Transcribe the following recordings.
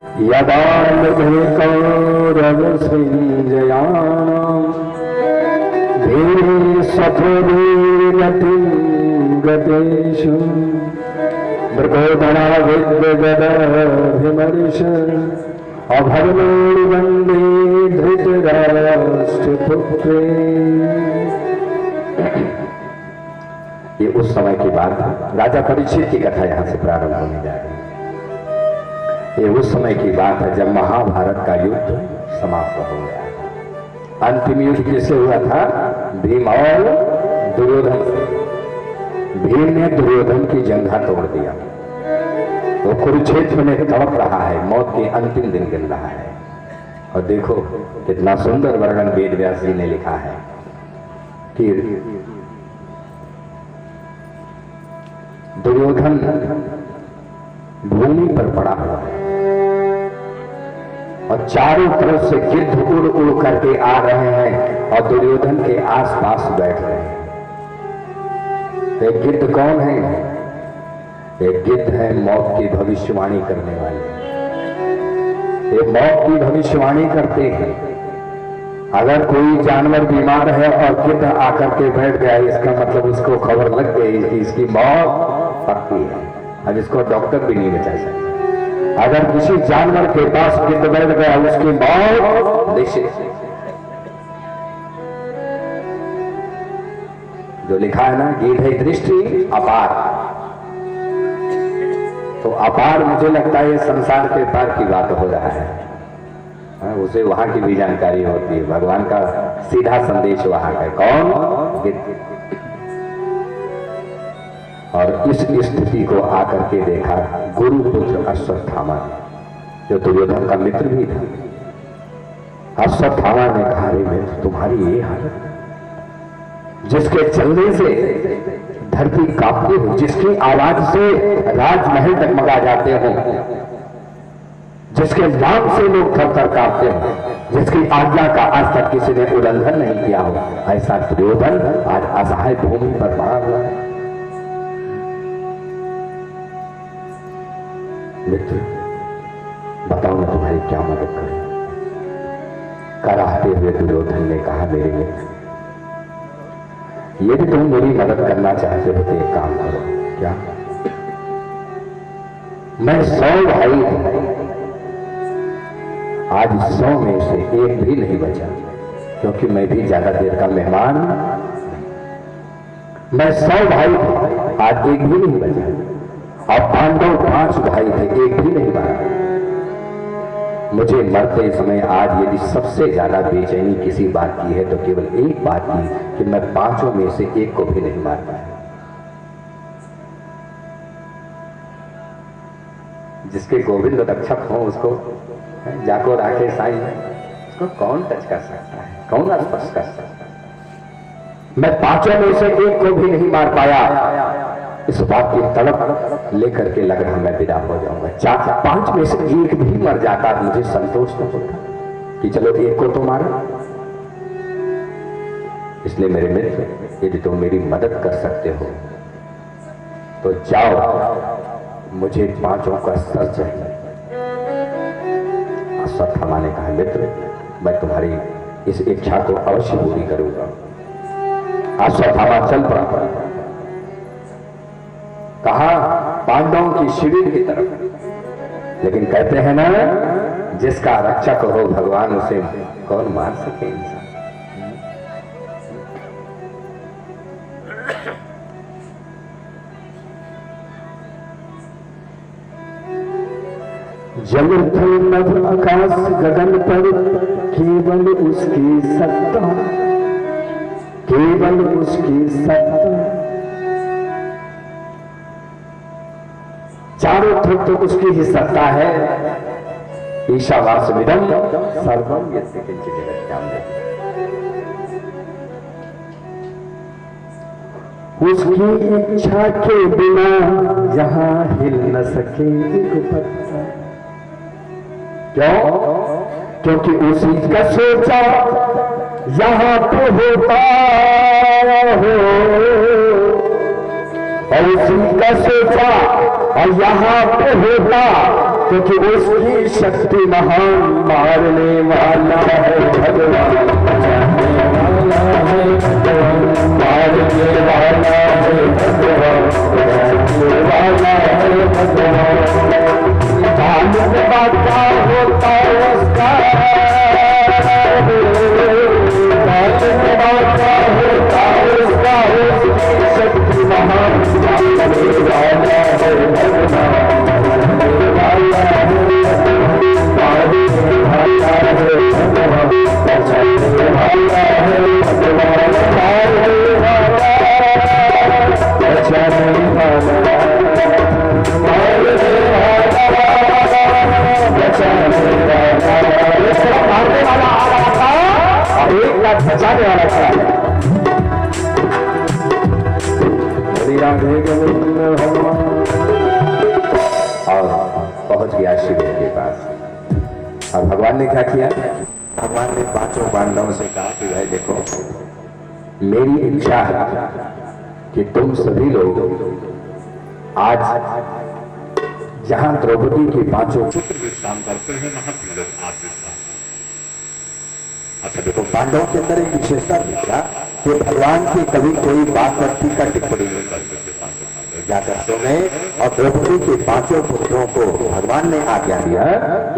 यदा लभे कौरवसंजयानां धीरेशत्रुवीरगतिं गतेषु मृगोदराविद्यगदाभिमर्श अभर्मोणि वन्दे धृतराष्ट्रपुत्रे। ये उस समय की बात है। राजा परीक्षित की कथा यहाँ से प्रारंभ होने जा रही है। ये उस समय की बात है जब महाभारत का युद्ध समाप्त हो गया। अंतिम युद्ध किससे हुआ था? भीम और दुर्योधन से। भीम ने दुर्योधन की जंघा तोड़ दिया। वो कुरुक्षेत्र में तड़प रहा है, मौत के अंतिम दिन गिन रहा है। और देखो कितना सुंदर वर्णन वेद व्यास जी ने लिखा है कि दुर्योधन भूमि पर पड़ा हुआ है और चारों तरफ से गिद्ध उड़ उड़ करके आ रहे हैं और दुर्योधन के आसपास बैठ रहे हैं। एक गिद्ध कौन है? एक गिद्ध है मौत की भविष्यवाणी करने वाले। ये मौत की भविष्यवाणी करते हैं। अगर कोई जानवर बीमार है और गिद्ध आकर के बैठ गया, इसका मतलब उसको खबर लग गई कि इसकी मौत पक्की है। अब इसको डॉक्टर भी नहीं बचा सकते। अगर किसी जानवर के पास गिद्ध बैठ गया, उसकी मौत निश्चित। जो लिखा है ना, गीधे दृष्टि अपार। तो अपार मुझे लगता है ये संसार के पार की बात हो रहा है। उसे वहां की भी जानकारी होती है। भगवान का सीधा संदेश वहां का कौन? गिद्ध। और इस स्थिति को आकर के देखा गुरुपुत्र अश्वत्थामा ने, जो दुर्योधन का मित्र भी था। अश्वत्थामा ने कहा, रे मित्र, तुम्हारी ये हालत, जिसके चलने से धरती कांपती हो, जिसकी आवाज से राजमहल डगमगा जाते हो, जिसके नाम से लोग थर थर कांपते हो, जिसकी आज्ञा का आज तक किसी ने उल्लंघन नहीं किया हो, ऐसा दुर्योधन आज असहाय भूमि पर पड़ा हुआ है। मित्र, बताओ मैं तुम्हारी क्या मदद करूं? कराहते हुए दुर्योधन ने कहा, मेरे मित्र, यदि तुम मेरी मदद करना चाहते हो तो एक काम करो। क्या? मैं 100 भाई थे, आज 100 में से एक भी नहीं बचा, क्योंकि मैं भी ज्यादा देर का मेहमान। मैं 100 भाई थे, आज एक भी नहीं बचा। और पांडव 5 भाई थे, एक भी नहीं मारा। मुझे मरते समय आज यदि सबसे ज्यादा बेचैनी किसी बात की है तो केवल एक बात की कि मैं 5 में से एक को भी नहीं मार पाया। जिसके गोविंद रक्षक हो उसको जाको राखे साईं, उसको कौन टच कर सकता है? कौन स्पर्श कर सकता है? मैं 5 में से एक को भी नहीं मार पाया। इस बात की तड़प लेकर के लग रहा मैं विदा हो जाऊंगा। 5 में से एक भी मर जाता, मुझे संतोष तो होता कि चलो एक को तो मारा। इसलिए मेरे मित्र, यदि तुम मेरी मदद कर सकते हो तो जाओ, मुझे 5 का सर चाहिए। अश्वत्थामा ने कहा, मित्र, मैं तुम्हारी इस इच्छा को अवश्य पूरी करूंगा। अश्वत्थामा चल पड़ा। कहा पांडवों की शिविर की तरफ। लेकिन कहते हैं ना, जिसका रक्षक हो भगवान, उसे कौन मार सके इंसान। जल थल नभ आकाश गगन पर केवल उसकी सत्ता, केवल उसकी सत्ता। चारों तरफ तो उसकी ही सत्ता है। ईशावास्यमिदं सर्वं यस्य किंचित् जगत्यां। उसकी इच्छा के बिना यहाँ हिल न सके एक पत्ता। क्यों? क्योंकि उसी का सोचा यहाँ पे होता हो, और उसी का सोचा और यहाँ पे होता क्योंकि उसकी शक्ति महान, मारने वाला है भगवान, मारने वाला है भगवान, वाला है भगवान। मालूम बाता होता उसका, मालूम बाता होता उसका, उसकी शक्ति महान, मारने वाला है भगवान, वाला है मारने वाला है भगवान, बचाने वाला है भगवान, मारने वाला बचाने वाला, मारने वाला बचाने वाला, मारने वाला आ रहा था और एक लाख बचाने वाला खड़ा है। राधे गोविंद भगवान। और पहुंच गया शिविर के पास। और भगवान ने क्या किया? भगवान ने पांचों पांडवों से कहा कि भाई देखो, मेरी इच्छा है कि तुम सभी लोग आज जहां द्रौपदी के पांचों पुत्र विश्राम करते हैं वहां तुम लोग आज विश्राम। अच्छा देखो, पांडवों के अंदर एक विशेषता थी क्या कि भगवान की कभी कोई बात करती का टिप्पणी नहीं करते जाकर सोने। और द्रौपदी के पांचों पुत्रों को भगवान ने आज्ञा दिया,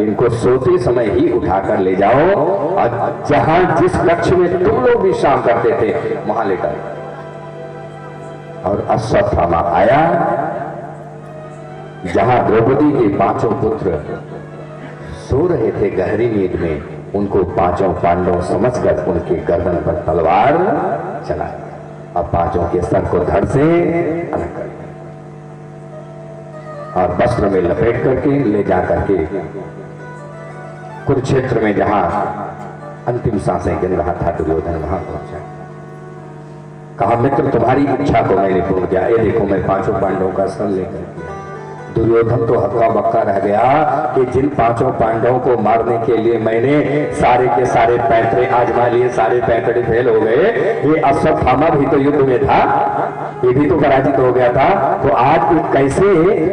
इनको सोते समय ही उठाकर ले जाओ और जहां जिस कक्ष में तुम लोग विश्राम करते थे वहां लेकर। और अश्वत्थामा आया जहां द्रौपदी के पांचों पुत्र सो रहे थे गहरी नींद में, उनको पांचों पांडव समझकर उनके गर्दन पर तलवार चला और पांचों के सर को धड़ से अलग कर और वस्त्र में लपेट करके ले जा करके कुरुक्षेत्र में जहां अंतिम सांसें गिन रहा था दुर्योधन वहां पहुंचा। कहा, मित्र तुम्हारी इच्छा को मैंने पूर्ण किया। ये देखो, मैं पांचों पांडवों का सर लेकर। दुर्योधन तो हक्का बक्का रह गया कि जिन पांचों पांडवों को मारने के लिए मैंने सारे के सारे पैंतरे आजमा लिए, सारे पैंतरे फेल हो गए। ये अश्वत्थामा भी तो युद्ध में था, ये भी तो पराजित हो गया था। तो आज कैसे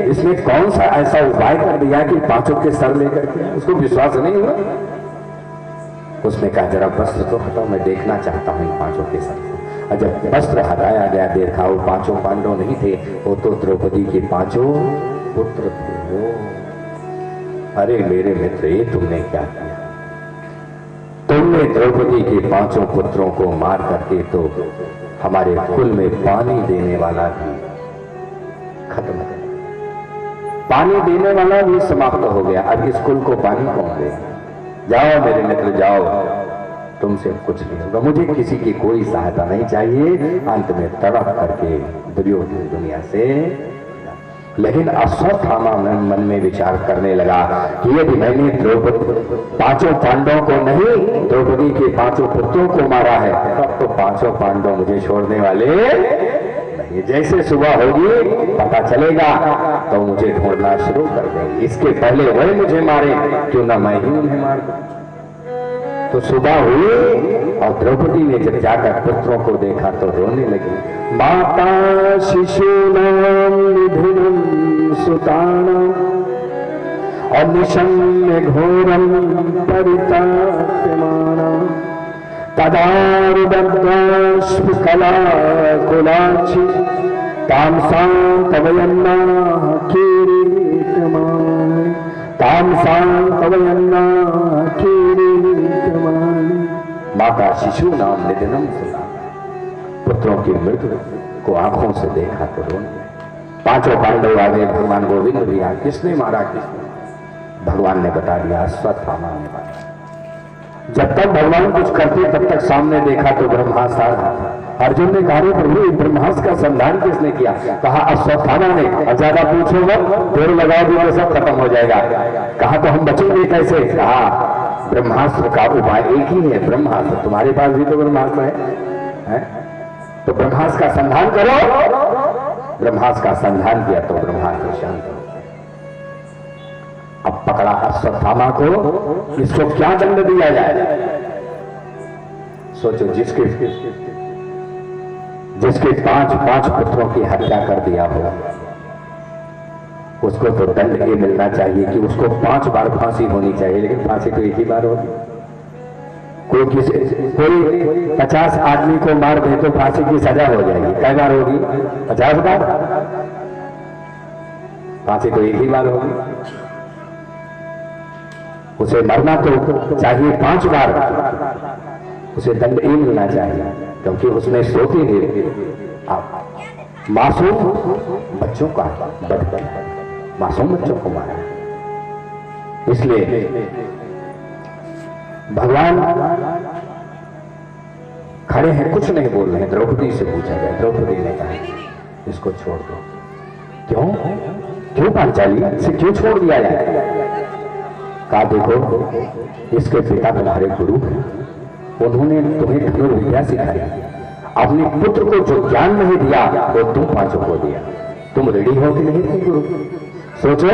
इसने कौन सा ऐसा उपाय कर दिया कि पांचों के सर लेकर के? उसको विश्वास नहीं हुआ। उसने कहा, जरा वस्त्र तो हटाओ, मैं देखना चाहता हूं इन पांचों के सर को। और जब वस्त्र हटाया गया, देखा वो पांचों पांडव नहीं थे, वो तो द्रौपदी के पांचों पुत्र थे। वो अरे मेरे मित्र, ये तुमने क्या किया? तुमने द्रौपदी के पांचों पुत्रों को मार करके तो हमारे कुल में पानी देने वाला भी खत्म कर दिया, पानी देने वाला भी समाप्त हो गया। अब इस कुल को पानी कौन दे? जाओ मेरे मित्र, जाओ, तुमसे कुछ नहीं होगा, मुझे किसी की कोई सहायता नहीं चाहिए। अंत में तड़प करके दुर्योधन दुनिया से। लेकिन अश्वत्थामा मन में विचार करने लगा कि यदि मैंने द्रौपदी पांचों पांडवों को नहीं, द्रौपदी के पांचों पुत्रों को मारा है, तब तो पांचों पांडव मुझे छोड़ने वाले नहीं। जैसे सुबह होगी पता चलेगा तो मुझे ढूंढना शुरू कर देंगे। इसके पहले वही मुझे मारे, क्यों ना मैं ही उन्हें मार दूं। तो सुबह हुई और द्रौपदी ने जब जाकर पुत्रों को देखा तो रोने लगी। माता शिशूनां निधिनं सुतानां अनिशम्य घोरं परिताप्यमानां तदारुदद्वाश्वकलाकुलाक्षि तां सान्त्वयन्नाः किरीटमानि, तां सान्त्वयन्नाः किरीटमानि। माता शिशूनां निधनं सुतानां, पुत्रों की मृत्यु को आंखों से देखा तो रोने। पांचों पांडव आ गए, भगवान गोविंद भी आ। किसने मारा? किसने? भगवान ने बता दिया, अश्वत्थामा ने मारा। जब तक भगवान कुछ करते तब तक सामने देखा तो ब्रह्मास्त्र आ रहा था। अर्जुन ने कहा, प्रभु ब्रह्मास्त्र का संधान किसने किया? कहा अश्वत्थामा ने। और ज्यादा पूछो मत, पेड़ लगा दिए सब खत्म हो जाएगा। कहा तो हम बचेंगे कैसे? कहा ब्रह्मास्त्र का उपाय एक ही है, ब्रह्मास्त्र। तुम्हारे पास भी तो ब्रह्मास्त्र है? तो ब्रह्मास्त्र का संधान करो। ब्रह्मास्त्र का संधान किया तो ब्रह्मास्त्र शांत हो। अब पकड़ा अश्वत्थामा को, इसको क्या दंड दिया जाए? सोचो, जिसके पांच पुत्रों की हत्या कर दिया हो, उसको तो दंड ये मिलना चाहिए कि उसको 5 बार फांसी होनी चाहिए, लेकिन फांसी तो एक ही बार होगी। कोई 50 आदमी को मार दे तो फांसी की सजा हो जाएगी, कई बार होगी? 50 बार। फांसी तो एक ही बार होगी। उसे मरना तो चाहिए 5 बार, उसे दंड ये मिलना चाहिए क्योंकि उसने सोते हुए मासूम बच्चों का मासूम बच्चों को मारा। इसलिए भगवान खड़े हैं, कुछ नहीं बोल रहे हैं। द्रौपदी से पूछा गया, द्रौपदी ने कहा इसको छोड़ दो। क्यों क्यों पांचाली से क्यों छोड़ दिया जाए? कहा देखो इसके पिता तुम्हारे गुरु हैं, उन्होंने तुम्हें धनुर्विद्या सिखाई, अपने पुत्र को जो ज्ञान नहीं दिया वो तुम 5 को दिया। तुम रेडी हो कि नहीं थे गुरु? सोचो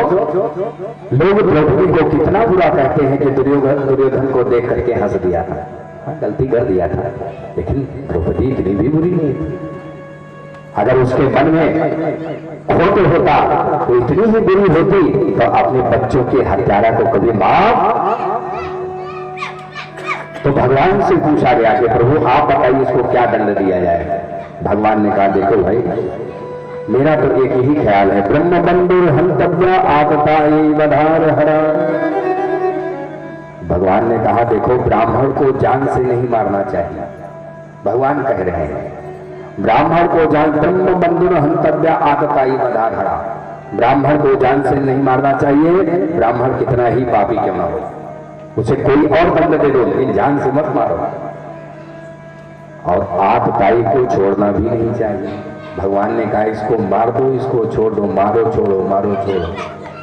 लोग द्रौपदी को कितना बुरा कहते हैं कि दुर्योधन को देख करके हंस दिया था, गलती कर दिया था, लेकिन द्रौपदी इतनी भी बुरी नहीं थी। अगर उसके मन में खोट होता तो इतनी ही बुरी होती तो अपने बच्चों के हत्यारा को कभी माफ। तो भगवान से पूछा गया कि प्रभु आप बताइए इसको क्या दंड दिया जाए? भगवान ने कहा देखो भाई मेरा तो एक ही ख्याल है, ब्रह्म बंधुर हंतव्य आपता वधार हरा। भगवान ने कहा देखो ब्राह्मण को जान से नहीं मारना चाहिए। भगवान कह रहे हैं ब्राह्मण को जान, ब्रह्म बंधुर हंतव्य आपता वधार हरा, ब्राह्मण को जान से नहीं मारना चाहिए। ब्राह्मण कितना ही पापी क्यों ना हो, उसे कोई और दंड दे दो लेकिन जान से मत मारो। और आपताई को छोड़ना भी नहीं चाहिए। भगवान ने कहा इसको मार दो, इसको छोड़ दो, मारो छोड़ो मारो छोड़ो।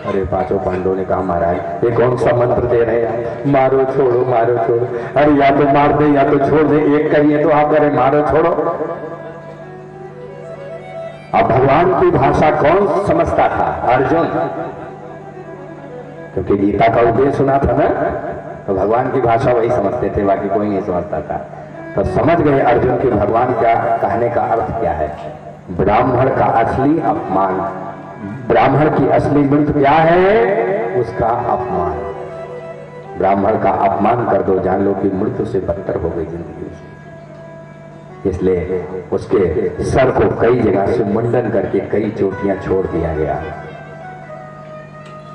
अरे 5 पांडवों ने कहा महाराज ये कौन सा मंत्र दे रहे हैं, मारो छोड़ो मारो छोड़ो? अरे या तो मार दे या तो छोड़ दे, एक कहिए तो आप करें मारो छोड़ो। अब भगवान की भाषा कौन समझता था? अर्जुन, क्योंकि गीता का उपदेश सुना था ना, तो भगवान की भाषा वही समझते थे, बाकी कोई नहीं समझता था। तो समझ गए अर्जुन कि भगवान क्या कहने का अर्थ क्या है। ब्राह्मण का असली अपमान, ब्राह्मण की असली मृत्यु क्या है? उसका अपमान। ब्राह्मण का अपमान कर दो, जान लो कि मृत्यु से बदतर हो गई जिंदगी से। इसलिए उसके सर को कई जगह से मुंडन करके कई चोटियां छोड़ दिया गया।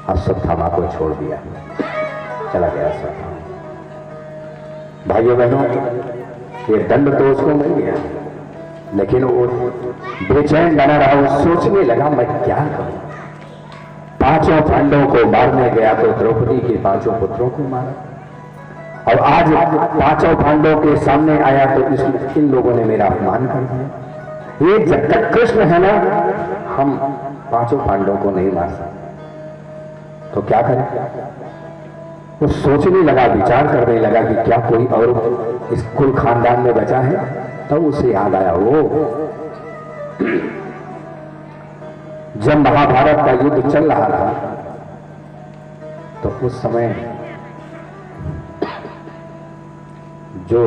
अश्वत्थामा को छोड़ दिया, चला गया अश्वत्थामा। भाइयों बहनों ये दंड तो उसको मिल गया, लेकिन वो बेचैन बना रहा, वो सोचने लगा मैं क्या करूं। 5 पांडवों को मारने गया तो द्रौपदी के 5 पुत्रों को मारा, और आज 5 पांडवों के सामने आया तो इन लोगों ने मेरा अपमान कर दिया। ये जब तक कृष्ण है ना, हम 5 पांडवों को नहीं मार सकते, तो क्या करें? वो सोचने लगा, विचार करने लगा कि क्या कोई और इस कुल खानदान में बचा है। तब तो उसे याद आया वो जब महाभारत का युद्ध चल रहा था तो उस समय जो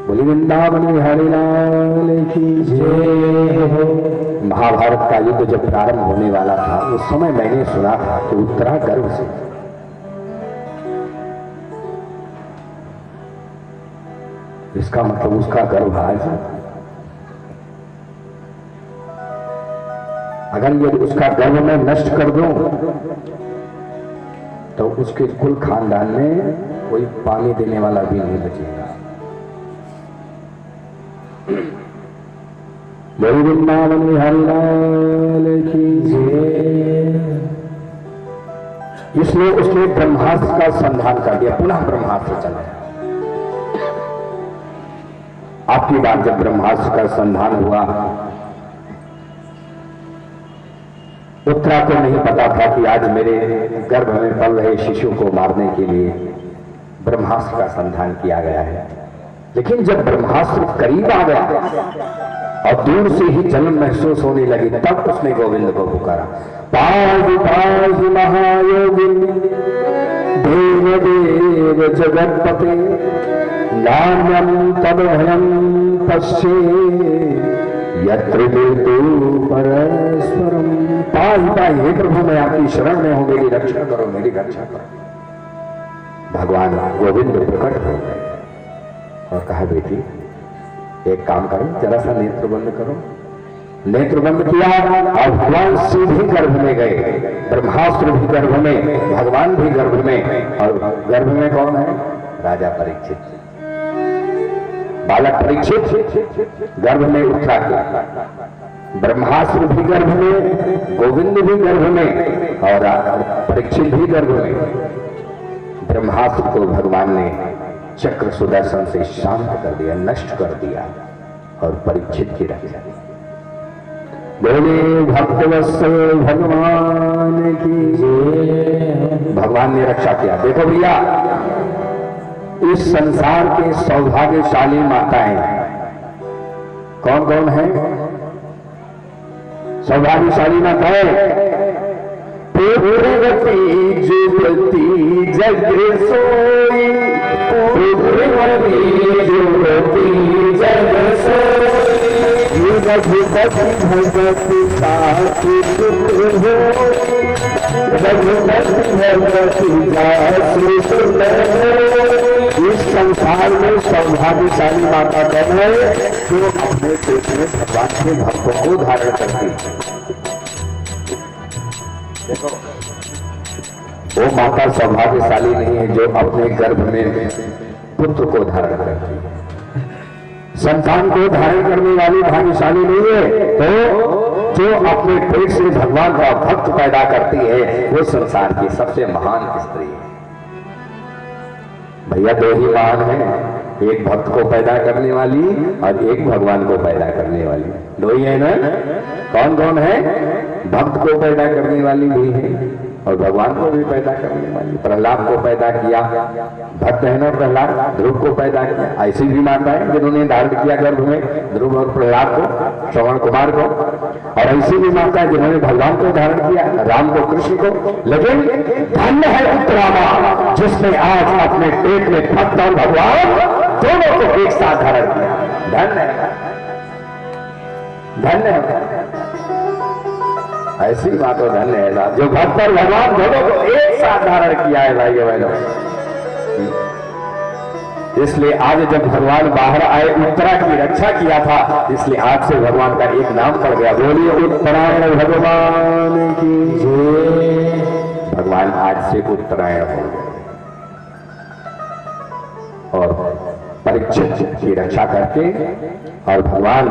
बोली वृंदावन बिहारी लाल की जय हो, महाभारत का युद्ध जब प्रारंभ होने वाला था उस समय मैंने सुना था कि उत्तरा गर्भ से इसका मतलब उसका गर्भ आज, अगर ये उसका गर्भ में नष्ट कर दूं तो उसके कुल खानदान में कोई पानी देने वाला भी नहीं बचेगा। बोली वृंदावन बिहारी लाल की जय। इसलिए उसने ब्रह्मास्त्र का संधान कर दिया, पुनः ब्रह्मास्त्र चला। आपकी बात जब ब्रह्मास्त्र का संधान हुआ, उत्तरा को नहीं पता था कि आज मेरे गर्भ में पल रहे शिशु को मारने के लिए ब्रह्मास्त्र का संधान किया गया है। लेकिन जब ब्रह्मास्त्र करीब आ गया और दूर से ही जलन महसूस होने लगी, तब उसने गोविंद को पुकारा, पाहि पाहि महायोगिन देव देव जगतपते नान्यं तद भयं पश्ये यत्र तू परस्परम। पाई हे प्रभु मैं आपकी शरण में हूं, मेरी रक्षा करो, मेरी रक्षा करो। भगवान गोविंद प्रकट हो गए और कहा बेटी एक काम करो, जरा सा नेत्र बंद करो। नेत्र बंद किया और भगवान शिव भी गर्भ में गए, ब्रह्मास्त्र भी गर्भ में, भगवान भी गर्भ में। और गर्भ में कौन है? राजा परीक्षित, बालक परीक्षित गर्भ में उत्तरा के, ब्रह्मास्त्र भी गर्भ में, गोविंद भी गर्भ में और परीक्षित भी गर्भ में। ब्रह्मास्त्र को भगवान ने चक्र सुदर्शन से शांत कर दिया, नष्ट कर दिया और परीक्षित की रक्षा की। बोले भक्तवत्सल भगवान की जय। भगवान ने रक्षा किया। देखो भैया, इस संसार के सौभाग्यशाली माताएं कौन कौन है? सौभाग्यशाली माताएं पुत्रवती जुवती जग सोई, पुत्रवती जुवती जग सोई, रघुपति भगवती सासु पुत्र हो, रघुपति भगवती सासु पुत्र हो। इस संसार में सौभाग्यशाली माता कौन है? जो अपने पेट में भगवान के भक्तों को धारण करती है। देखो, वो माता सौभाग्यशाली नहीं है जो अपने गर्भ में पुत्र को धारण करती है। संतान को धारण करने वाली भाग्यशाली नहीं है, तो जो अपने पेट से भगवान का भक्त पैदा करती है वो संसार की सबसे महान स्त्री है। भैया दो ही महान है, एक भक्त को पैदा करने वाली और एक भगवान को पैदा करने वाली। दो ही है ना? कौन कौन है? भक्त को पैदा करने वाली भी है और भगवान को भी पैदा करने वाली। प्रहलाद को पैदा किया, भक्त है ना प्रहलाद, ध्रुव को पैदा किया। ऐसी भी माता है जिन्होंने धारण किया गर्भ में ध्रुव और प्रहलाद को, श्रवण कुमार को। और ऐसी भी माता है जिन्होंने भगवान को धारण किया, राम को, कृष्ण को। लेकिन धन्य है उत्तरामा जिसने आज अपने पेट में भक्त और भगवान दोनों को एक साथ धारण किया। धन्य है, धन्य है। ऐसी बात तो धन्य है ना जो भक्त और भगवान दोनों को एक साथ धारण किया है भाई बहनों। इसलिए आज जब भगवान बाहर आए, उत्तरा की रक्षा किया था, इसलिए आज से भगवान का एक नाम पड़ गया। बोलिए उत्तरायण भगवान की जय। भगवान आज से उत्तरायण हो गए और परीक्षित की रक्षा करके। और भगवान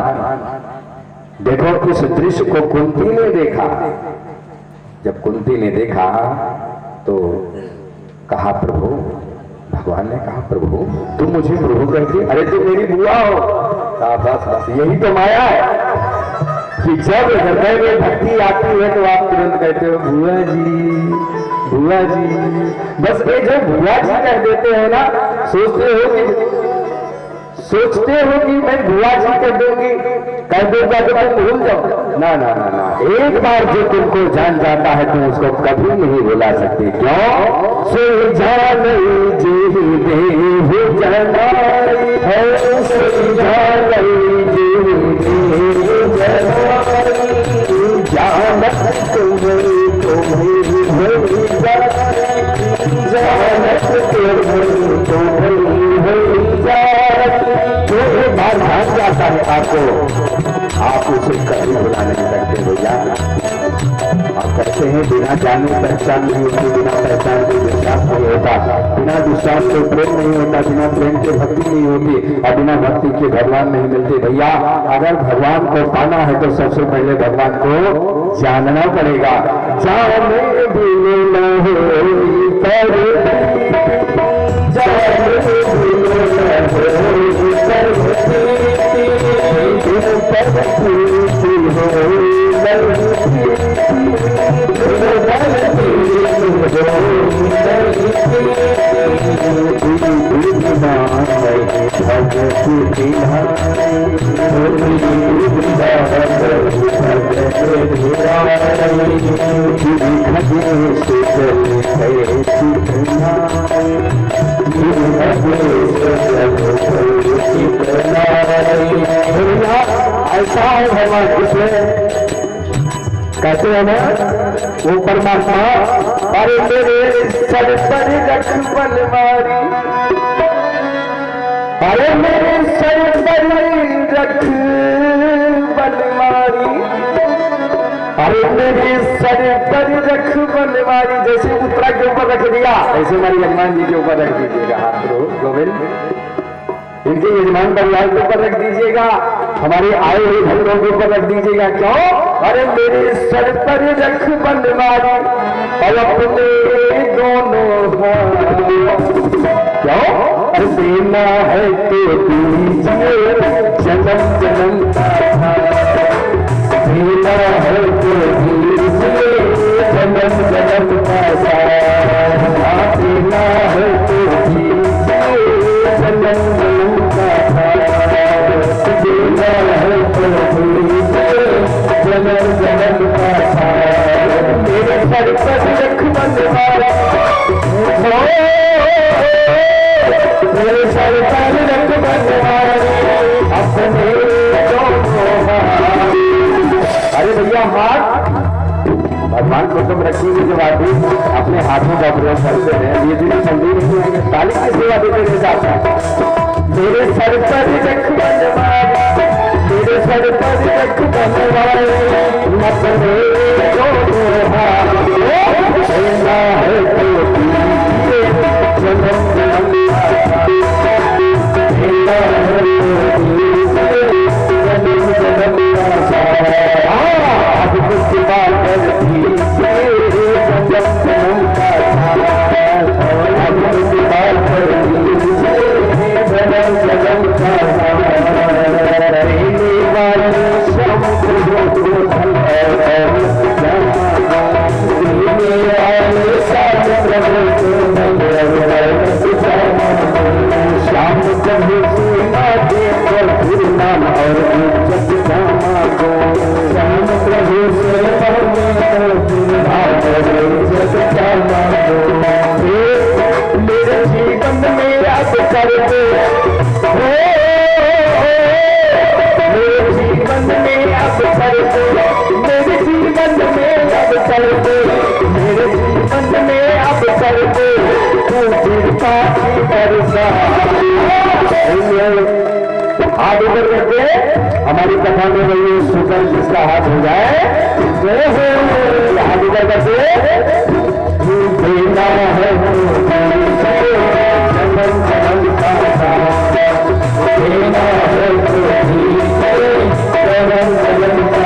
देखो, इस दृश्य को कुंती ने देखा। जब कुंती ने देखा तो कहा प्रभु, भगवान ने कहा प्रभु तुम मुझे प्रभु कहते? अरे तुम मेरी बुआ हो। बस बस यही तो माया है कि जब हृदय में भक्ति आती है तो आप तुरंत कहते हो बुआ जी, बुआ जी। बस ये जो बुआ जी कह देते हैं ना, सोचते हो कि मैं बुआ जी कह दूंगी, कह दूंगा तो तुम भूल जाओ। ना ना ना ना, एक बार जो तुमको जान जाता है तुम उसको कभी नहीं भुला सकते। क्यों? सो जान जी देव जनाई है, सो जान जी देव जनाई, जानत तुम्हें जानत भाग जाता है आपको, आप उसे कभी भुला नहीं सकते भैया। आप कहते हैं बिना जाने पहचान नहीं होती, बिना पहचान के विश्वास नहीं होता, बिना विश्वास के प्रेम नहीं होता, बिना प्रेम के भक्ति नहीं होती और बिना भक्ति के भगवान नहीं मिलते। भैया अगर भगवान को पाना है तो सबसे पहले भगवान को जानना पड़ेगा। जाने बिना ऐसा है भगवान कृष्ण कहते हैं ना वो परमात्मा, अरे मेरे सर पर रख बनवारी, अरे मेरे सर पर रख बनवारी, अरे मेरे सर पर रख बनवारी। जैसे उत्तरा के ऊपर रख दिया ऐसे हमारी हनुमान जी के ऊपर रख दीजिएगा हाथ रो गोविंद, इनके यजमान परिवार के ऊपर रख दीजिएगा, हमारे आए हुए भक्तों के ऊपर रख दीजिएगा। क्यों? अरे मेरे सर पर रख बनवारी और अपने दोनों हाथ, क्यों? अरे देना है तो दीजिए जन्म जन्म का, देना है तो दीजिए जन्म जन्म का, देना है तो दीजिए जन्म जन्म का, देना है तो दीजिए जन्म जन्म का। मेरे सर पर रख बनवारी, मेरे सर पर रख बनवारी अपने दोनों हाथ। अरे भैया हाथ भगवान को तुम रखेंगे जब आदमी अपने हाथों का प्रयोग करते हैं, ये दिन संदेह नहीं आएंगे, ताली की सेवा देते रह जाता है। मेरे सर पर रख बनवारी, मेरे सर पर रख बनवारी अपने दोनों हाथ, देना है तो दीजिए जन्म जन्म का, देना है तो दीजिए जन्म जन्म का। अब कुछ बात कर दीजिए जन्म जन्म का, अब कुछ बात कर दीजिए जन्म जन्म का। रहने वाले समुद्र को धन श्याम प्रभु सेना देकर फिर नाम और इज्जत जामा को, श्याम प्रभु से पढ़ने को फिर नाम और इज्जत जामा को। मेरे जीवन में अब कर दे, मेरे जीवन में अब कर दे, मेरे जीवन में अब कर दे, मेरे जीवन में अब कर दे तू कृपा की बरसा। हाथ ऊपर करके हमारी कथा में वही सुकर जिसका हाथ हो जाए, हाथ ऊपर करके देना है जन्म जन्म का, देना है जन्म जन्म का।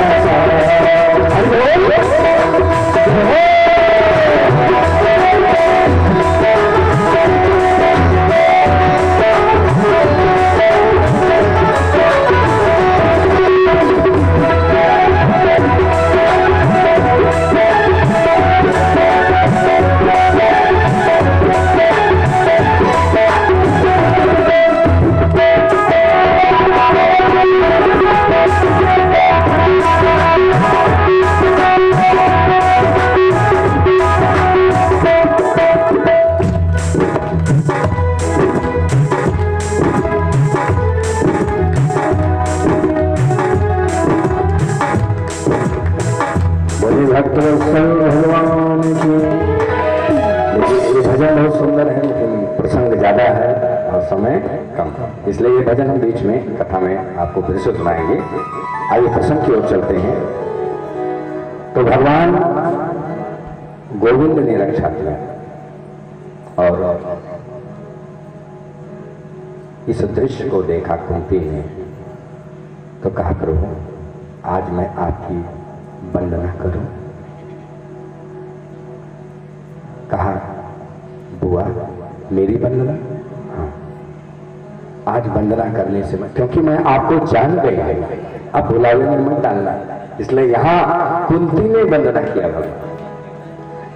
भगवान की ये भजन बहुत सुंदर है, लेकिन प्रसंग ज्यादा है और समय कम, इसलिए ये भजन हम बीच में कथा में आपको फिर से सुनाएंगे। आइए प्रसंग की ओर चलते हैं। तो भगवान गोविंद ने रक्षा किया और इस दृश्य को देखा कुंती ने, तो कहा करो आज मैं आपकी वंदना करूं। कहा बुआ मेरी वंदना, हाँ आज वंदना करने से मैं, क्योंकि मैं आपको जान गई है, अब बुलावे में मत डालना, इसलिए यहाँ कुंती ने वंदना किया।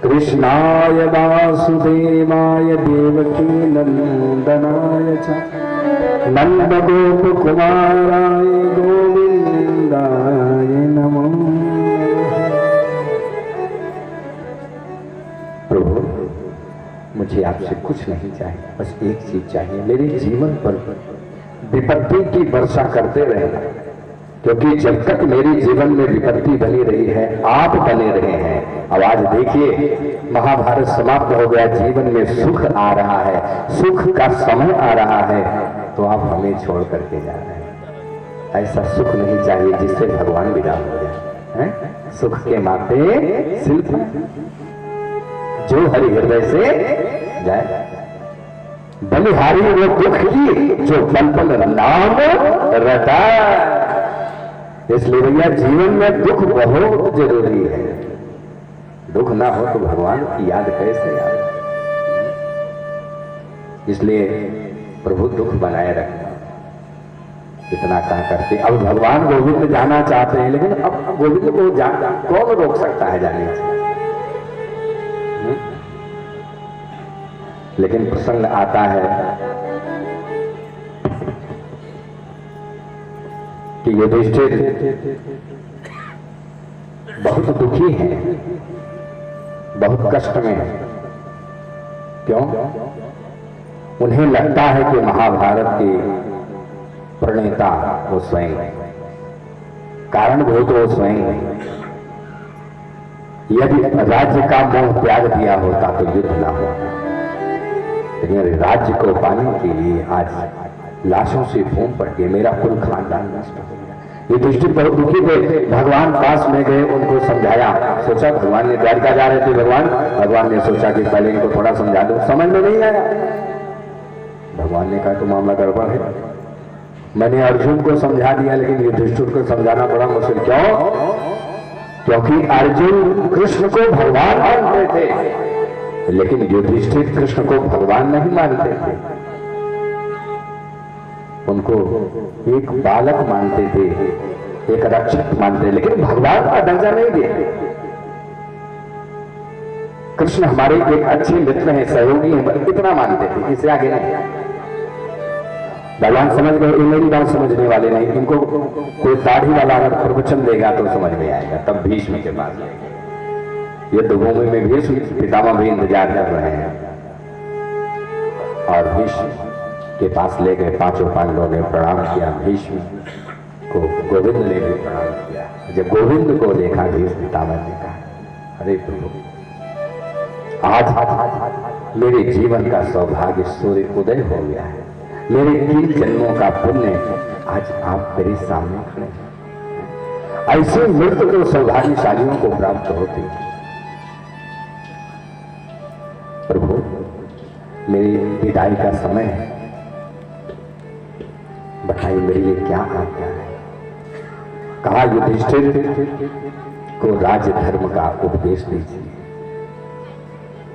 कृष्णाय वासुदेवाय देवकी नंदनाय च नंद गोप कुमाराय गोविंदाय नमो। प्रभु मुझे आपसे कुछ नहीं चाहिए, बस एक चीज चाहिए, मेरे जीवन पर विपत्ति की वर्षा करते रहना, क्योंकि जब तक मेरे जीवन में विपत्ति बनी रही है, आप बने रहे हैं। अब आज देखिए, महाभारत समाप्त हो गया, जीवन में सुख आ रहा है, सुख का समय आ रहा है, तो आप हमें छोड़ करके जा रहे हैं। ऐसा सुख नहीं चाहिए जिससे भगवान विदा हो जाए। सुख के माथे शिल्प जो हरि हृदय से जाए, बलिहारी वो दुख की जो पल पल नाम रटा। इसलिए भैया जीवन में दुख बहुत जरूरी है। दुख ना हो तो भगवान की याद कैसे आए। इसलिए प्रभु दुख बनाए रखना, इतना कहा करते। अब भगवान गोविंद जाना चाहते हैं, लेकिन अब गोविंद को कौन रोक सकता है जाने से। लेकिन प्रसंग आता है कि युधिष्ठिर बहुत दुखी हैं, बहुत कष्ट में है। क्यों? उन्हें लगता है कि महाभारत के प्रणेता वो स्वयं है, कारणभूत वो स्वयं है। यदि राज्य का मोह त्याग दिया होता तो युद्ध ना होता। लेकिन राज्य को पाने के लिए आज लाशों से फूम पड़ गए, मेरा कुल खानदान नष्ट हो गया। युधिष्ठिर बहुत दुखी थे। भगवान पास में गए, उनको समझाया। सोचा भगवान ने द्वारिका जा रहे थे, भगवान ने सोचा कि पहले इनको थोड़ा समझा दो। समझ में नहीं आया। भगवान ने कहा तो मामला गड़बड़ है। मैंने अर्जुन को समझा दिया, लेकिन युधिष्ठिर को समझाना बड़ा मुश्किल। क्यों? क्योंकि अर्जुन कृष्ण को भगवान मानते थे, लेकिन युधिष्ठिर कृष्ण को भगवान नहीं मानते थे। उनको एक बालक मानते थे, एक रक्षक मानते, लेकिन भगवान का दर्जा नहीं देते। कृष्ण हमारे एक अच्छे मित्र हैं, सहयोगी हैं, इतना मानते थे, इससे आगे नहीं। भगवान समझ गए, मेरी बात समझने वाले नहीं। इनको कोई दाढ़ी वाला अगर प्रवचन देगा तो समझ में आएगा। तब भीष्म के पास गए। युद्ध भूमि में भीष्म पितामह भी इंतजार कर रहे हैं, और भीष्म के पास ले गए। पांचों पांडवों ने प्रणाम किया, भीष्म को गोविंद ने भी प्रणाम किया। जब गोविंद को देखा, भीष्म पितामह ने कहा, अरे प्रभु, आज मेरे जीवन का सौभाग्य सूर्य उदय हो गया है। मेरे 3 जन्मों का पुण्य आज आप मेरे सामने खड़े हैं। ऐसे मृत्यु तो सौभाग्यशालियों को प्राप्त होती। प्रभु, मेरी विदाई का समय है, बताइए मेरे लिए क्या आज्ञा है। कहा युधिष्ठिर को राज्य धर्म का उपदेश दीजिए।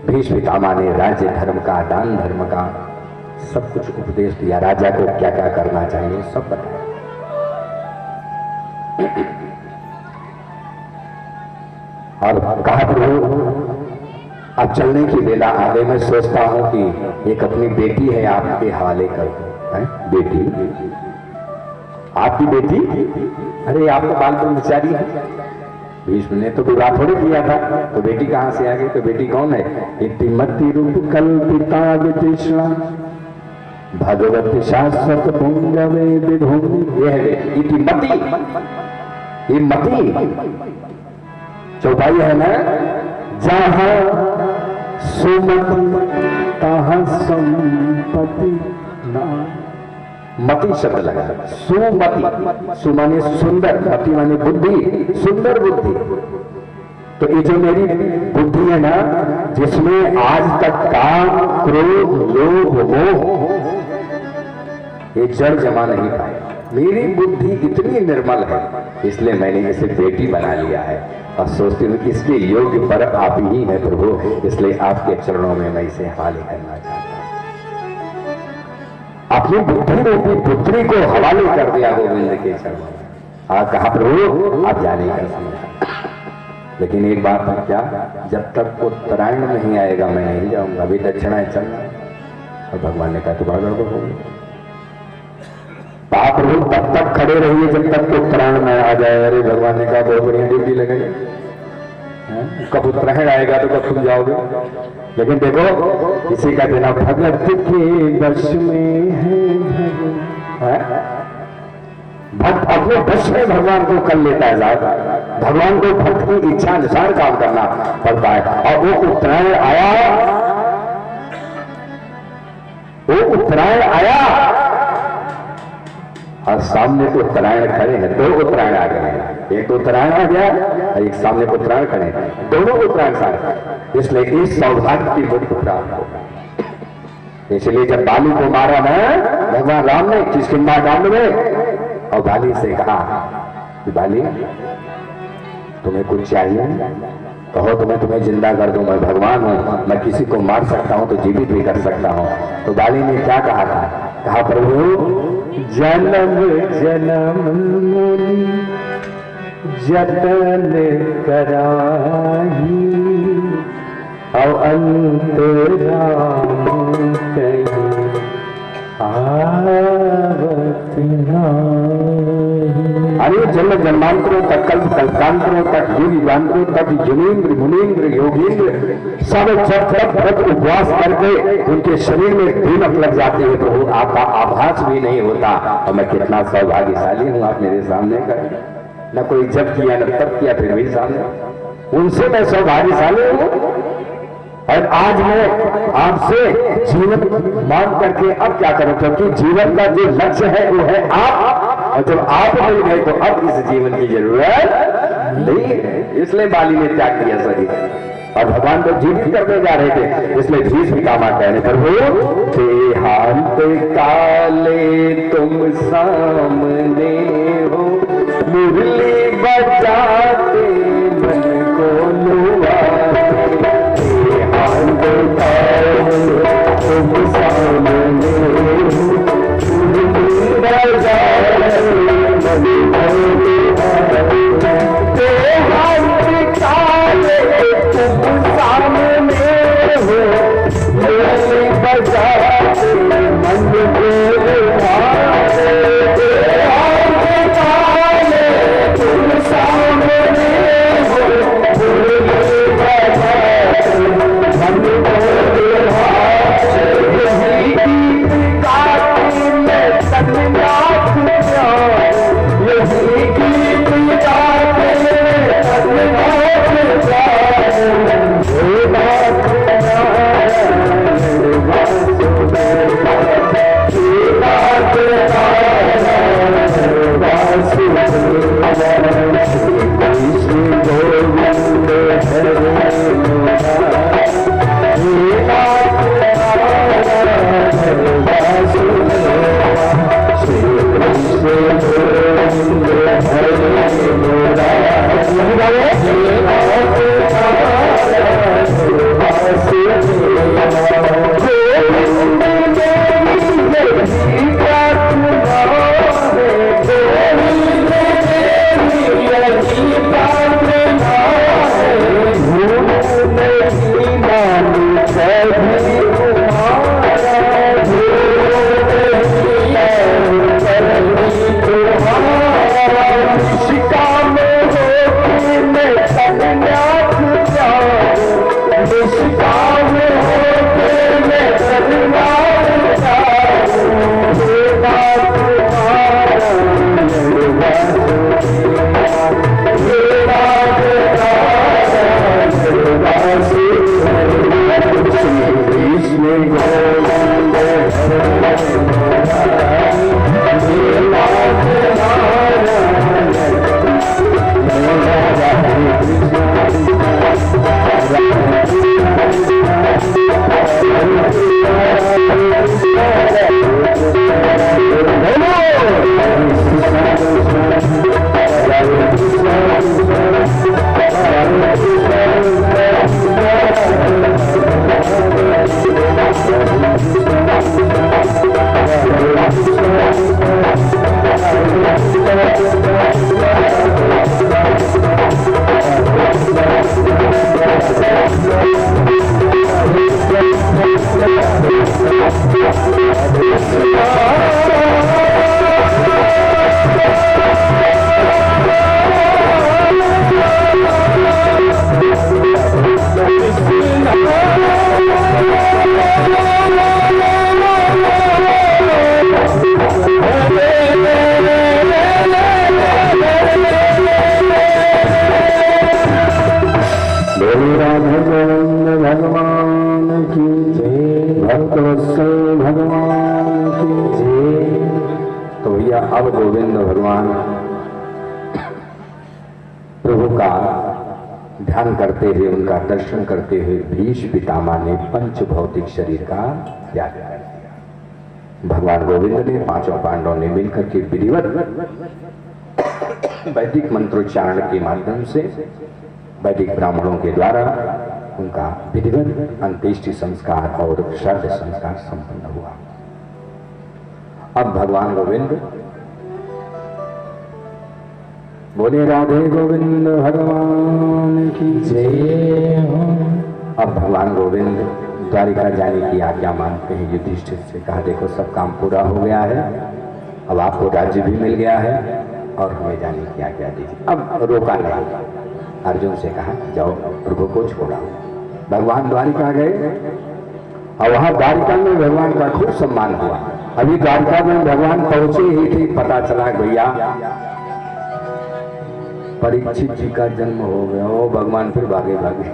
भीष्म पितामह ने राज्य धर्म का, दान धर्म का सब कुछ उपदेश दिया। राजा को क्या क्या करना चाहिए सब बताया। और कहा प्रभु, अब चलने की वेला आ गई। मैं सोचता हूं कि एक अपनी बेटी है, आपके हवाले कर दूं। बेटी? आपकी बेटी? अरे आप तो बाल ब्रह्मचारी है। भीष्म ने तो विवाह थोड़ी किया था, तो बेटी कहां से आ गई? तो बेटी कौन है? इतिमति रूप कल्पिता वितृष्णा भगवती शाश्वत पुंगवे विभूमि। यह है इतिमति। ये मति चौपाई है ना, जहां सुमति तहां संपत्ति ना। मति शब्द लगा। सुमति, सु माने सुंदर, मति माने बुद्धि, सुंदर बुद्धि। तो ये जो मेरी बुद्धि है ना, जिसमें आज तक काम, क्रोध, लोभ, मोह ये जड़ जमा नहीं पाए, मेरी बुद्धि इतनी निर्मल है, इसलिए मैंने इसे बेटी बना लिया है। और सोचती हूँ इसके योग्य पर आप ही हैं प्रभु, इसलिए आपके चरणों में मैं इसे हवाले करना चाहता हूँ। अपनी बुद्धि रूपी पुत्री को हवाले कर दिया गोविंद के चरणों में। और कहा प्रभु आप जाने का समझा, लेकिन एक बात है क्या, जब तक उत्तरायण नहीं आएगा मैं नहीं जाऊंगा, अभी दक्षिणाएं चलना। और भगवान ने कहा तुम्हारा गड़बड़ हो गया। आप प्रभु तब तक खड़े रहिए जब तक उत्तरायण में आ जाए। अरे भगवान ने कहा बहुत बढ़िया ड्यूटी लगाई, कब उत्तरायण आएगा तो कब तुम जाओगे। लेकिन देखो इसी का देना भगत के वश में है, भक्त अपने वश में भगवान को कर लेता है साहब। भगवान को भक्त की इच्छा अनुसार काम करना पड़ता है। और वो उत्तरायण आया और सामने उत्तरायण खड़े हैं, दो उत्तरायण आ गए हैं, एक उत्तरायण आ गया और एक सामने उत्तरायण खड़े हैं, दोनों उत्तरायण सारे। इसलिए इस सौभाग्य की मुक्ति प्राप्त होगा। इसलिए जब बाली को मारा ना भगवान राम ने किष्किंधा कांड में, और बाली से कहा कि बाली तुम्हें कुछ चाहिए, कहो तो मैं तुम्हें जिंदा कर दूं, मैं भगवान हूं, मैं किसी को मार सकता हूं तो जीवित भी कर सकता हूं। तो बाली ने क्या कहा था? कहा प्रभु जन्म जन्म मुनि जतन कराही और अंत राम कहीं आवत नाही। अरे जन्म जन्मांतरों तक, कल्प कल्पांतरों तक, युग युगांतरों तक जुनीन्द्र मुनीन्द्र योगीन्द्र सब व्रत उपवास करके उनके शरीर में दीमक लग जाती है तो आपका आभास भी नहीं होता। और मैं कितना सौभाग्यशाली हूँ, आप मेरे सामने कर, न कोई जब किया न तब किया, फिर भी सामने, उनसे मैं सौभाग्यशाली हूँ। और आज मैं आपसे जीवन मांग करके अब क्या करूं, क्योंकि जीवन का जो लक्ष्य है वो है आप, और जब आप मिल गए तो अब इस जीवन की जरूरत नहीं है। इसलिए बाली ने त्याग किया शरीर और भगवान को जीवित करने जा रहे थे। इसलिए भीष्म पितामह कहने पर वो देहांत काले तुम सामने हो, मुरली बजाते मन को लुभाते, तुम सामने भक्तवत्सल भगवान की जय। तो भैया अब गोविंद भगवान प्रभु का ध्यान करते हुए, उनका दर्शन करते हुए भीष्म पितामह ने पंच भौतिक शरीर का त्याग कर दिया। भगवान गोविंद ने पांचों पांडवों ने मिलकर के विधिवत वैदिक मंत्रोच्चारण के माध्यम से वैदिक ब्राह्मणों के द्वारा उनका विधिवत अंत्येष्टि संस्कार और श्राद्ध संस्कार संपन्न हुआ। अब भगवान गोविंद बोले राधे गोविंद भगवान की जय। अब भगवान गोविंद द्वारिका जाने की आज्ञा मांगते हैं। युधिष्ठिर से कहा देखो सब काम पूरा हो गया है, अब आपको राज्य भी मिल गया है और हमें जाने की आज्ञा दीजिए। अब रोका नहीं, अर्जुन से कहा जाओ प्रभु को छोड़ा। भगवान द्वारिका गए और वहां द्वारिका में भगवान का खूब सम्मान हुआ। अभी द्वारिका में भगवान पहुंचे ही थे, पता चला भैया परीक्षित जी का जन्म हो गया। ओ भगवान फिर भागे भागे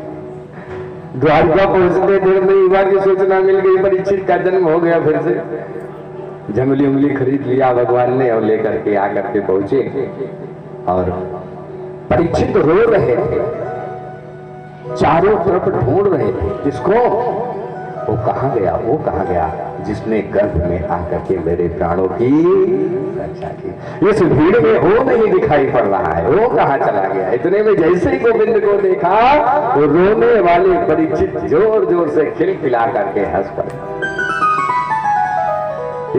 द्वारिका पहुंचते देर में युवा की सूचना मिल गई, परीक्षित का जन्म हो गया। फिर से जंगली उंगली खरीद लिया भगवान ने और लेकर के आकर के पहुंचे और परीक्षित रो रहे थे, चारों तरफ ढूंढ रहे थे किसको, वो कहां गया, वो कहां गया जिसने गर्भ में आकर के मेरे प्राणों की रक्षा की। इस भीड़ में वो नहीं दिखाई पड़ रहा है, वो कहां चला गया। इतने में जैसे ही गोविंद को देखा वो रोने वाले परीक्षित जोर जोर से खिलखिला करके हंस पड़े।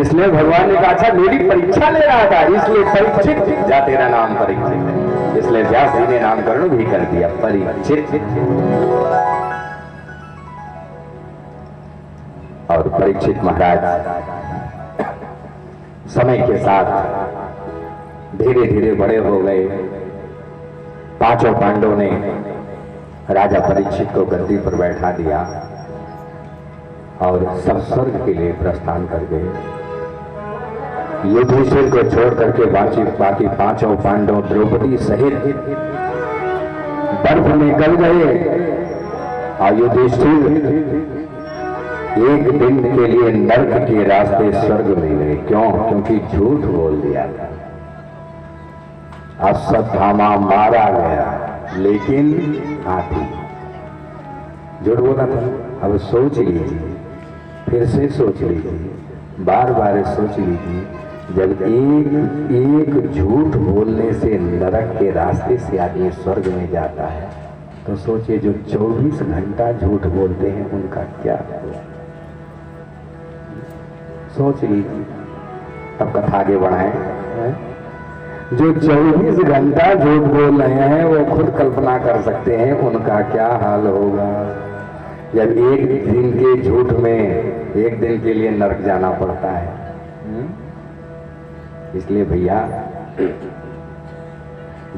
इसलिए भगवान ने कहा अच्छा मेरी परीक्षा ले रहा था इसलिए परीक्षित, जा तेरा नाम परीक्षित है। इसलिए व्यास जी ने नामकरण भी कर दिया परीक्षित। और परीक्षित महाराज समय के साथ धीरे धीरे बड़े हो गए। पांचों पांडवों ने राजा परीक्षित को गद्दी पर बैठा दिया और सब स्वर्ग के लिए प्रस्थान कर गए। युधिष्ठिर को छोड़ करके बाकी पांचों पांडव द्रौपदी सहित बर्फ में गल गए और युधिष्ठिर एक दिन के लिए नरक के रास्ते स्वर्ग में गए। क्यों? क्योंकि झूठ बोल दिया था। अश्वत्थामा मारा गया लेकिन हाथी झूठ बोला था। अब सोच लीजिए, फिर से सोच लीजिए, बार बार सोच लीजिए, जब एक झूठ बोलने से नरक के रास्ते से आदमी स्वर्ग में जाता है तो सोचिए जो 24 घंटा झूठ बोलते हैं उनका क्या होगा। सोच लीजिए। अब कथा आगे बढ़ाएं। जो 24 घंटा झूठ बोल रहे हैं वो खुद कल्पना कर सकते हैं उनका क्या हाल होगा जब एक दिन के झूठ में एक दिन के लिए नरक जाना पड़ता है। इसलिए भैया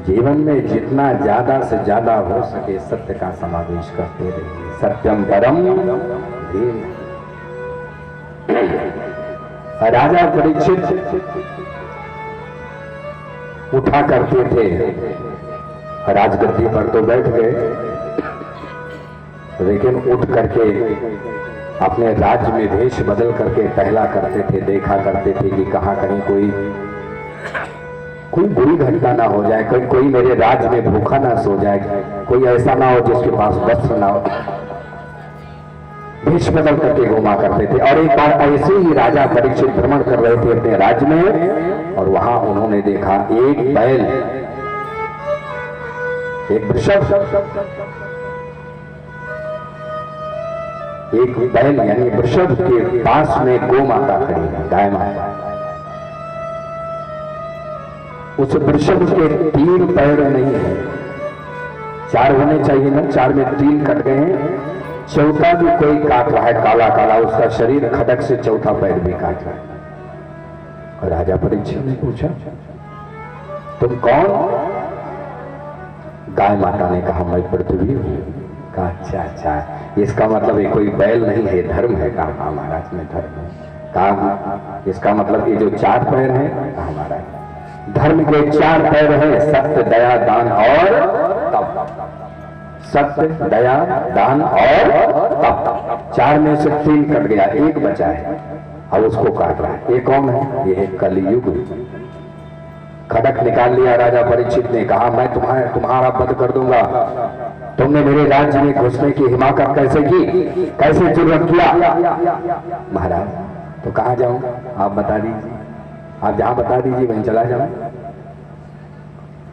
जीवन में जितना ज्यादा से ज्यादा हो सके सत्य का समावेश करते रहिए। सत्यम परम धीम। राजा परीक्षित उठा करते थे, राजगद्दी पर तो बैठ गए लेकिन उठ करके अपने राज्य में भेष बदल करके टहला करते थे, देखा करते थे कि कहाँ कहीं कोई बुरी घटना ना हो जाए, कोई मेरे राज्य में भूखा ना सो जाए, कोई ऐसा ना हो जिसके पास वस्त्र ना हो। भेष बदल करके घुमा करते थे। और एक बार ऐसे ही राजा परीक्षित भ्रमण कर रहे थे अपने राज्य में और वहां उन्होंने देखा एक बैल, एक वृषभ, एक बैल यानी वृषभ के पास में गौ माता खड़ी है, गाय माता। उस वृषभ के 3 पैर नहीं है, 4 होने चाहिए ना, 4 में 3 कट गए हैं, चौथा भी कोई काट रहा है, काला काला उसका शरीर, खडक से चौथा पैर भी काट रहा है। और राजा परीक्षित ने पूछा तुम कौन? गाय माता ने कहा मैं पृथ्वी हूं। कहा अच्छा अच्छा, इसका मतलब ये कोई बैल नहीं है, धर्म है। कहा महाराज में धर्म है। कहा इसका मतलब ये जो 4 पैर है? कहा महाराज धर्म के 4 पैर हैं, सत्य, दया, दान और तप। सत्य, दया, दान और तप। 4 में से 3 कट गया, 1 बचा है और उसको काट रहा है। ये कौन है? ये है कलयुग। खड़क निकाल लिया राजा परीक्षित ने, कहा मैं तुम्हारा वध कर दूंगा। तुमने मेरे राज्य में घुसने की हिमाकत कैसे की, कैसे जुर्रत किया? महाराज तो कहाँ जाऊं, आप बता दीजिए, आप जहां बता दीजिए वहीं चला जाऊं।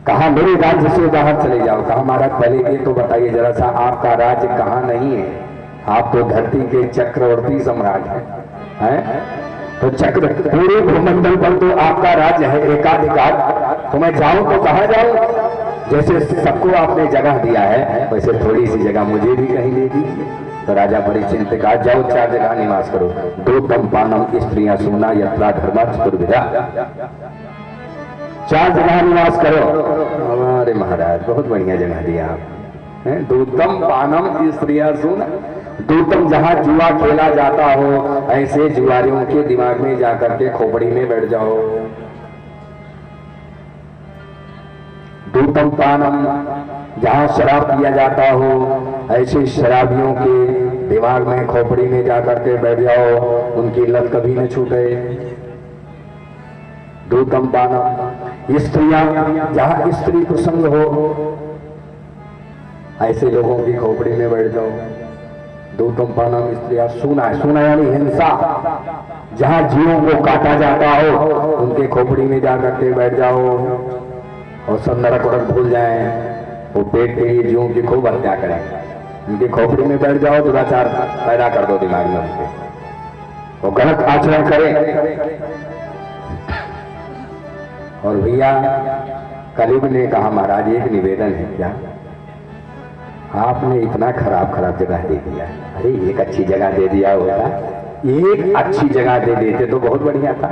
कहा मेरे राज्य से बाहर चले जाओ। कहा महाराज पहले ये तो बताइए जरा सा, आपका राज्य कहाँ नहीं है? आप तो धरती के चक्रवर्ती सम्राट हैं, तो चक्र पूरे भूमंडल पर तो आपका राज्य है, एकाधिकार। तो मैं जाऊं तो कहाँ जाऊं? जैसे सबको आपने जगह दिया है वैसे थोड़ी सी जगह मुझे भी कहीं दे दीजिए। तो राजा परीक्षित ने कहा जाओ 4 जगह निवास करो। 2 तमपानम स्त्रियां सोना यत्रा धर्मा चतुर्विधा। 4 जगह निवास करो। हमारे महाराज बहुत बढ़िया जगह दिया आप। 2 तमपानम स्त्रियां सोना, दूतम जहां जुआ खेला जाता हो ऐसे जुआरियों के दिमाग में जाकर के खोपड़ी में बैठ जाओ। दूतम पानम जहां शराब पिया जाता हो ऐसे शराबियों के दिमाग में खोपड़ी में जाकर के बैठ जाओ, उनकी लत कभी न छूटे। दूतम पानम स्त्रियां जहां स्त्री कुसंग हो ऐसे लोगों की खोपड़ी में बैठ जाओ। दूतम पानम स्त्रियां सुना, सुना यानी हिंसा, जहां जीवों को काटा जाता हो उनके खोपड़ी में जाकर के बैठ जाओ और सब नरक वरक भूल जाएं। वो पेट के लिए जीवों की खूब हत्या करें, उनकी खोपड़ी में बैठ जाओ, दुराचार पैदा कर दो दिमाग में उनके, वो गलत आचरण करें। और भैया कलयुग ने कहा महाराज एक निवेदन है, क्या? आपने इतना खराब खराब जगह दे दिया। अरे एक अच्छी जगह दे दिया होता, एक अच्छी जगह दे देते तो बहुत बढ़िया था।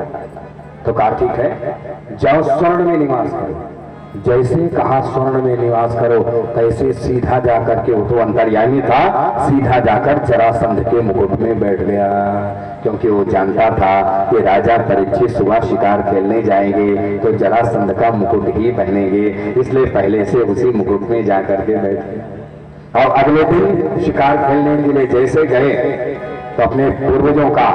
तो कहा ठीक है जाओ स्वर्ण में निवास करो। जैसे कहा स्वर्ण में निवास करो तैसे सीधा जाकर के, वो तो अंतर्यामी था, सीधा जाकर जरासंध के मुकुट में बैठ गया। क्योंकि वो जानता था कि राजा परीक्षित सुबह शिकार खेलने जाएंगे तो जरासंध का मुकुट ही पहनेंगे, इसलिए पहले से उसी मुकुट में जाकर के बैठ गया। और अगले दिन शिकार खेलने के लिए जैसे गए तो अपने पूर्वजों का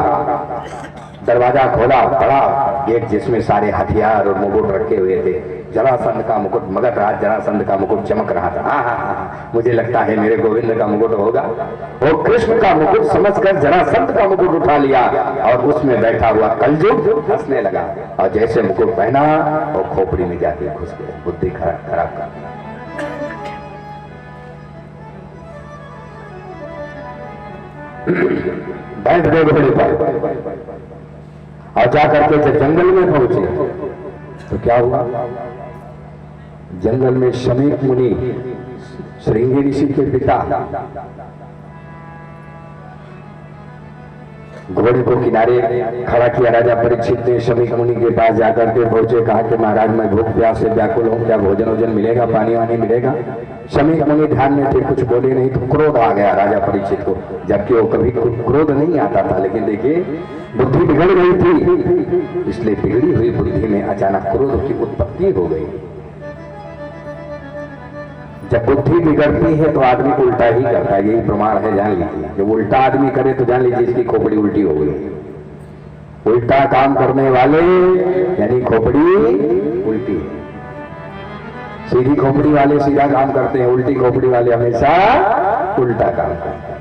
दरवाजा खोला, बड़ा गेट जिसमें सारे हथियार और मुकुट रखे हुए थे। जरासंध का मुकुट, मगध राज जरासंध का मुकुट चमक रहा था। हाँ, मुझे लगता है मेरे गोविंद का मुकुट होगा। वो कृष्ण का मुकुट समझकर जरासंध का मुकुट उठा लिया और उसमें बैठा हुआ कलयुग हंसने लगा। और जैसे मुकुट पहना और खोपड़ी में जाके घुस गए। बुद्धि खराब कर बैठ गए घोड़े पर और जाकर के जब जंगल में पहुंचे तो क्या हुआ? जंगल में शमीक मुनि श्रृंगी ऋषि के पिता घोड़े को किनारे खड़ा किया। राजा परीक्षित ने शमीक मुनि के पास जाकर के पहुंचे, कहा कि महाराज मैं भूख प्यास से व्याकुल हूं, क्या भोजन वोजन मिलेगा, पानी वानी मिलेगा? शमीक मुनि ध्यान में थे, कुछ बोले नहीं। तो क्रोध आ गया राजा परीक्षित को, जबकि वो कभी क्रोध नहीं आता था, लेकिन देखिए बुद्धि बिगड़ गई थी, इसलिए बिगड़ी हुई बुद्धि में अचानक क्रोध की उत्पत्ति हो गई। जब बुद्धि बिगड़ती है तो आदमी उल्टा ही करता है, यही प्रमाण है, जान लीजिए। जब उल्टा आदमी करे तो जान लीजिए इसकी खोपड़ी उल्टी हो गई। उल्टा काम करने वाले यानी खोपड़ी उल्टी। सीधी खोपड़ी वाले सीधा काम करते हैं, उल्टी खोपड़ी वाले हमेशा उल्टा काम करते हैं।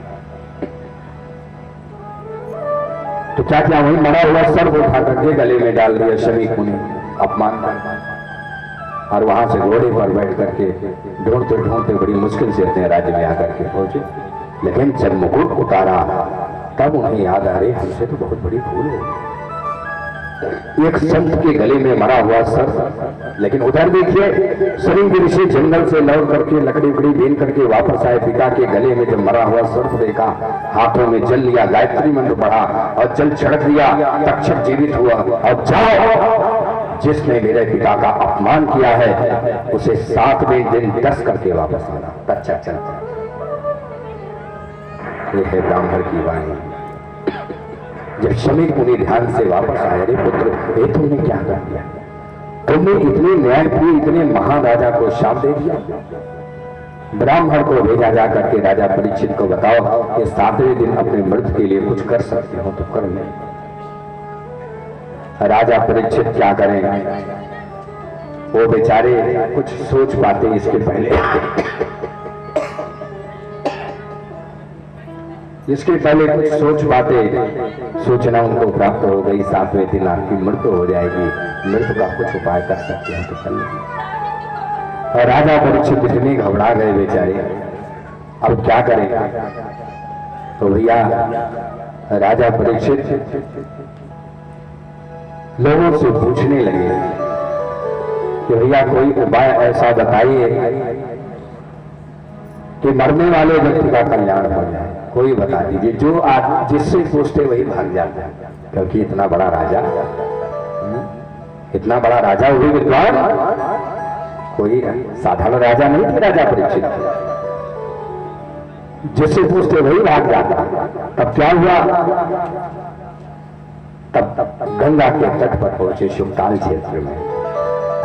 तो क्या क्या वही मरा हुआ सर्प उठा करके गले में डाल दिया शमीक मुनि, अपमान कर, और वहां से घोड़े पर बैठ करके ढूंढते ढूंढते बड़ी मुश्किल से अपने राज्य में आकर के पहुंचे। लेकिन जब मुकुट उतारा तब उन्हें याद आ रही हमसे तो बहुत बड़ी भूल हो गई। एक संत के गले में मरा हुआ सर्प। लेकिन उधर देखिए श्रृंगी ऋषि जंगल से लौट करके लकड़ी उकड़ी बीन करके वापस आए। पिता के गले में जब मरा हुआ सर्प देखा, हाथों में जल लिया, गायत्री मंत्र पढ़ा और जल छिड़क दिया, तक्षक जीवित हुआ। और जाओ, जिसने मेरे पिता का अपमान किया है उसे 7वें दिन 10 करके वापस आना। तक्षक चलता ये है ब्राह्मण की वाणी। जब शमीक मुनि ध्यान से वापस आए, अरे पुत्र ये तुमने क्या कर दिया? तुमने इतने न्याय किए, इतने महाराजा को शाप दे दिया। ब्राह्मण को भेजा जा करके राजा परीक्षित को बताओ कि 7वें दिन अपने मृत के लिए कुछ कर सकते हो तो कर ले। राजा परीक्षित क्या करें, वो बेचारे कुछ सोच पाते इसके पहले कुछ सोच पाते सूचना उनको प्राप्त हो गई 7वें दिन आपकी मृत्यु हो जाएगी, मृत्यु का कुछ उपाय कर सकते हैं तो कर लेंगे। और राजा परीक्षित इतने घबरा गए बेचारे, अब क्या करें। तो भैया राजा परीक्षित लोगों से पूछने लगे कि भैया कोई उपाय ऐसा बताइए कि मरने वाले व्यक्ति का कल्याण हो जाए, कोई बता दीजिए। जो आज जिससे पूछते वही भाग जाता है, क्योंकि इतना बड़ा राजा वो भी विद्वान, कोई साधारण राजा नहीं थे राजा परीक्षित, जिससे पूछते वही भाग जाता। तब क्या हुआ, तब गंगा के तट पर पहुंचे शुभकाल क्षेत्र में,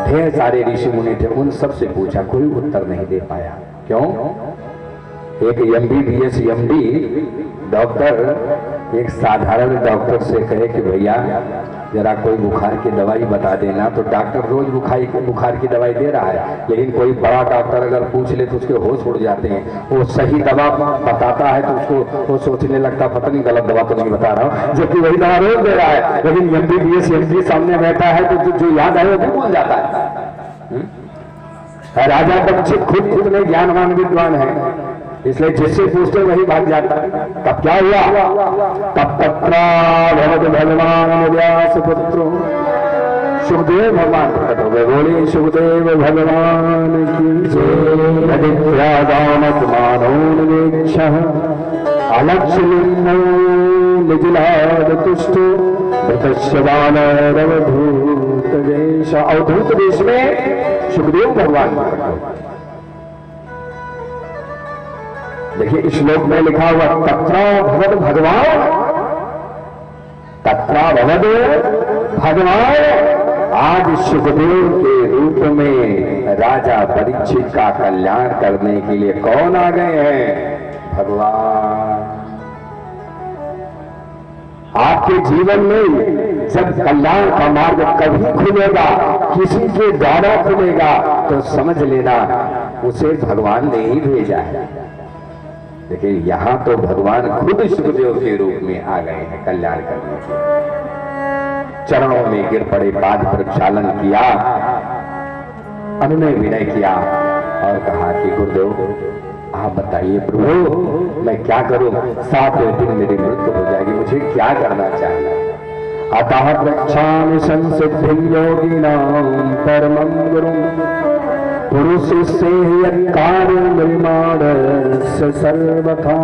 ढेर सारे ऋषि मुनि थे, उन सब से पूछा, कोई उत्तर नहीं दे पाया। क्यों? एक MBBS MD डॉक्टर एक साधारण डॉक्टर से कहे कि भैया जरा कोई बुखार की दवाई बता देना, तो डॉक्टर रोज बुखार की दवाई दे रहा है, लेकिन कोई बड़ा डॉक्टर अगर पूछ ले तो उसके होश उड़ जाते हैं। वो सही दवा बताता है तो उसको वो सोचने लगता पता नहीं गलत दवा तो नहीं बता रहा हूँ, जबकि वही दवा रोज दे रहा है। लेकिन MBBS MD सामने बैठा है तो जो याद आए वो भूल जाता है। राजा परीक्षित खुद में ज्ञानवान विद्वान है, इसलिए जिससे पूछते वही भाग जाता है। तब क्या हुआ, तब तत्रा भगवत भगवान व्यास पुत्रो, सुखदेव भगवान प्रकट हो गए। बोले सुखदेव भगवान की जय। अलक्ष्य निजलाद तुष्टो अवधूत देश। अवधूत देश में सुखदेव भगवान प्रकट हो। देखिए श्लोक में लिखा हुआ तत्रा भगवत भगवान, तत्रा भगवत भगवान। आज सुखदेव के रूप में राजा परीक्षित का कल्याण करने के लिए कौन आ गए हैं? भगवान। आपके जीवन में जब कल्याण का मार्ग कभी खुलेगा, किसी के द्वारा खुलेगा, तो समझ लेना उसे भगवान ने ही भेजा है। देखिए यहां तो भगवान खुद सुखदेव के रूप में आ गए हैं कल्याण करने के। चरणों में गिर पड़े, पाद प्रक्षालन किया, अनुनय विनय किया और कहा कि गुरुदेव आप बताइए प्रभु मैं क्या करूं, 7वें दिन मेरी मृत्यु हो जाएगी, मुझे क्या करना चाहिए। अतः प्रक्षामि संसिद्धिं योगिनां परमं गुरुं पुरुष से सर्वथा।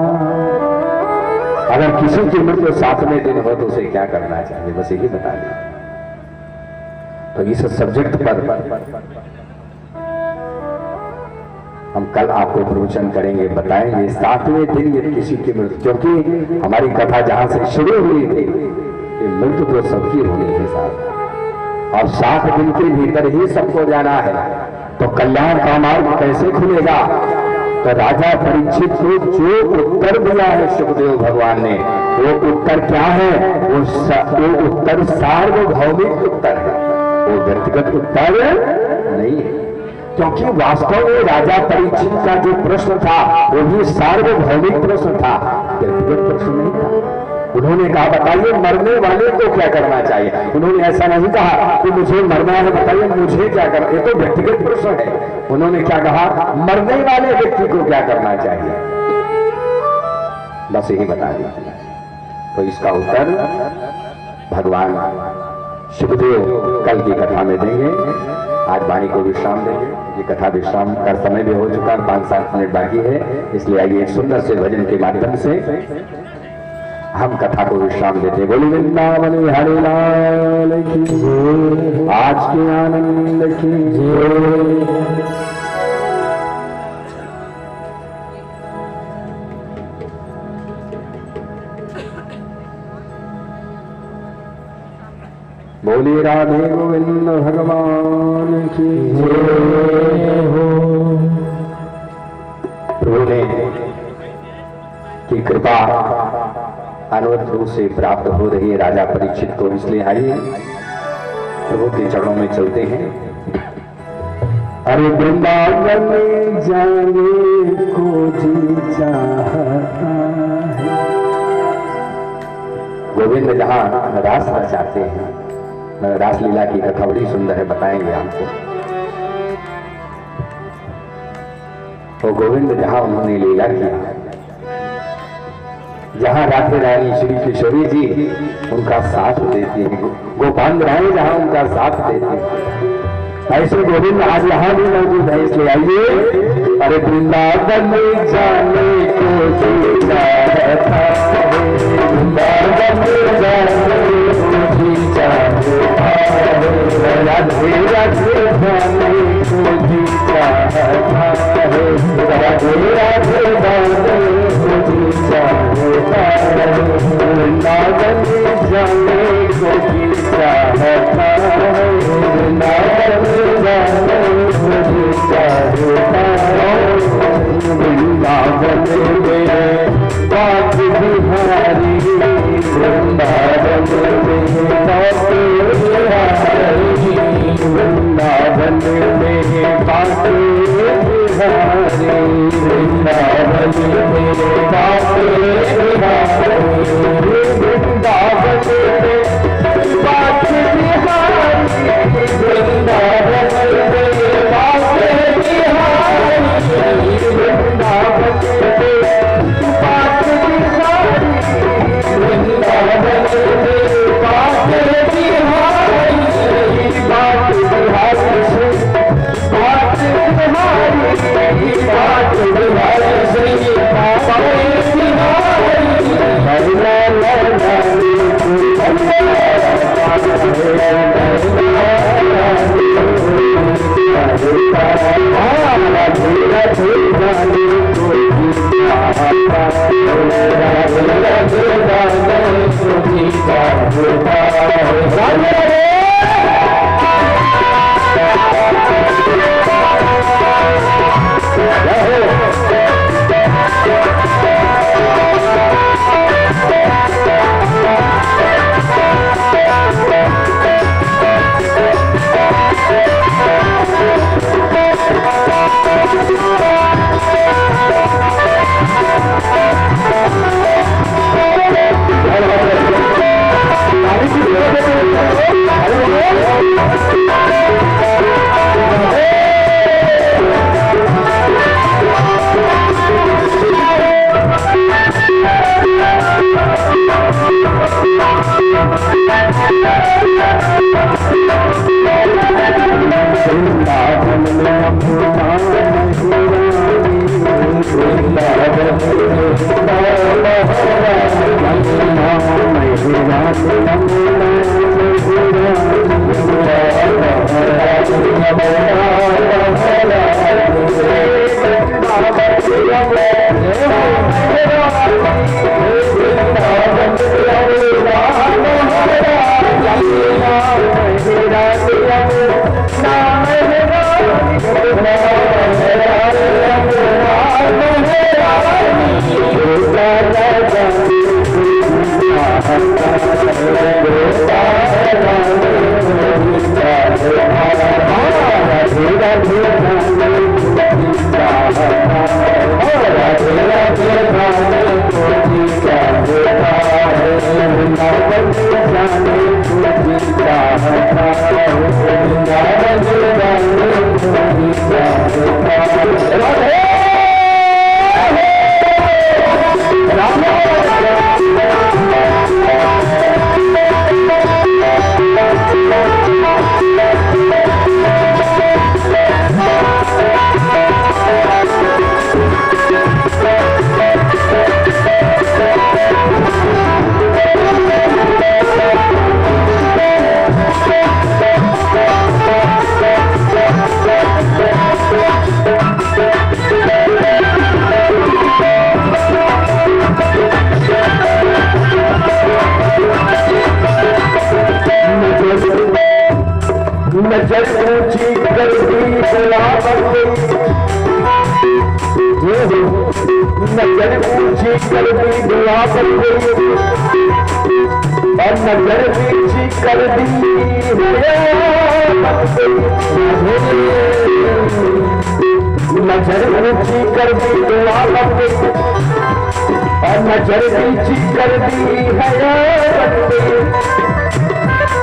अगर किसी की मृत्यु 7वें दिन हो तो उसे क्या करना चाहिए, बस यही बता दें। तो इस सब्जेक्ट पर हम कल आपको प्रवचन करेंगे, बताएंगे 7वें दिन यदि किसी की मृत्यु, क्योंकि हमारी कथा जहां से शुरू हुई थी कि मृत्यु तो सबकी होनी है साथ, और 7 दिन के भीतर ही सबको जाना है। तो कल्याण का मार्ग कैसे खुलेगा? तो राजा परीक्षित को जो उत्तर दिया है सुखदेव भगवान ने, वो उत्तर क्या है? वो उत्तर सार्वभौमिक उत्तर है, वो व्यक्तिगत उत्तर नहीं है। क्योंकि वास्तव में राजा परीक्षित का जो प्रश्न था वो भी सार्वभौमिक प्रश्न था, व्यक्तिगत प्रश्न नहीं था। उन्होंने कहा बताइए मरने वाले को क्या करना चाहिए। उन्होंने ऐसा नहीं कहा कि मुझे मरना है बताइए मुझे क्या करना, ये तो व्यक्तिगत प्रश्न है। उन्होंने क्या कहा, मरने वाले व्यक्ति को क्या करना चाहिए, बस यही बता दीजिए। तो इसका उत्तर भगवान सुखदेव कल की कथा में देंगे। आज वाणी को विश्राम देंगे, ये कथा विश्राम का समय भी हो चुका है, 5-7 मिनट बाकी है, इसलिए आइए एक सुंदर से भजन के माध्यम से हम कथा को विश्राम देते। बोली वृंदावन हरि लाल की जय, आज के आनंद की जय। बोली राधे गोविंद भगवान की जय हो। प्रभु ने की कृपा अनवरत रूप से प्राप्त हो रही है राजा परीक्षित को। इसलिए आइए प्रभु के चरणों में चलते हैं। अरे वृंदावन में जाने को जी चाहता है। गोविंद जहां रास रचाते हैं, रासलीला की कथा बड़ी सुंदर है, बताएंगे आपको। तो गोविंद जहां उन्होंने लीला किया, जहां राधे रानी श्री किशोरी जी उनका साथ देती है, गोपाल राय जहां उनका साथ देते हैं, ऐसे गोविंद आज यहां भी मौजूद है। इसलिए आइए। अरे वृंदावन में जाने को जी चाहता है, वृंदावन में जाने को जी चाहता है, राधे राधे जाने को जी चाहता है, राधे राधे जाने को जी चाहता है, वृंदावन में जाने को जी चाहता है, वृंदावन वृंदावन में बात बिहारी, वृंदावन में बात बिहारी, वृंदावन में बात बिहारी, वृंदावन में बात बिहारी, वृंदावन में बात बिहारी, वृंदावन कर दी दुआ बन गई और नजर नीची कर दी नजर नीची कर दी दुआ बन गई और नजर नीची कर दी है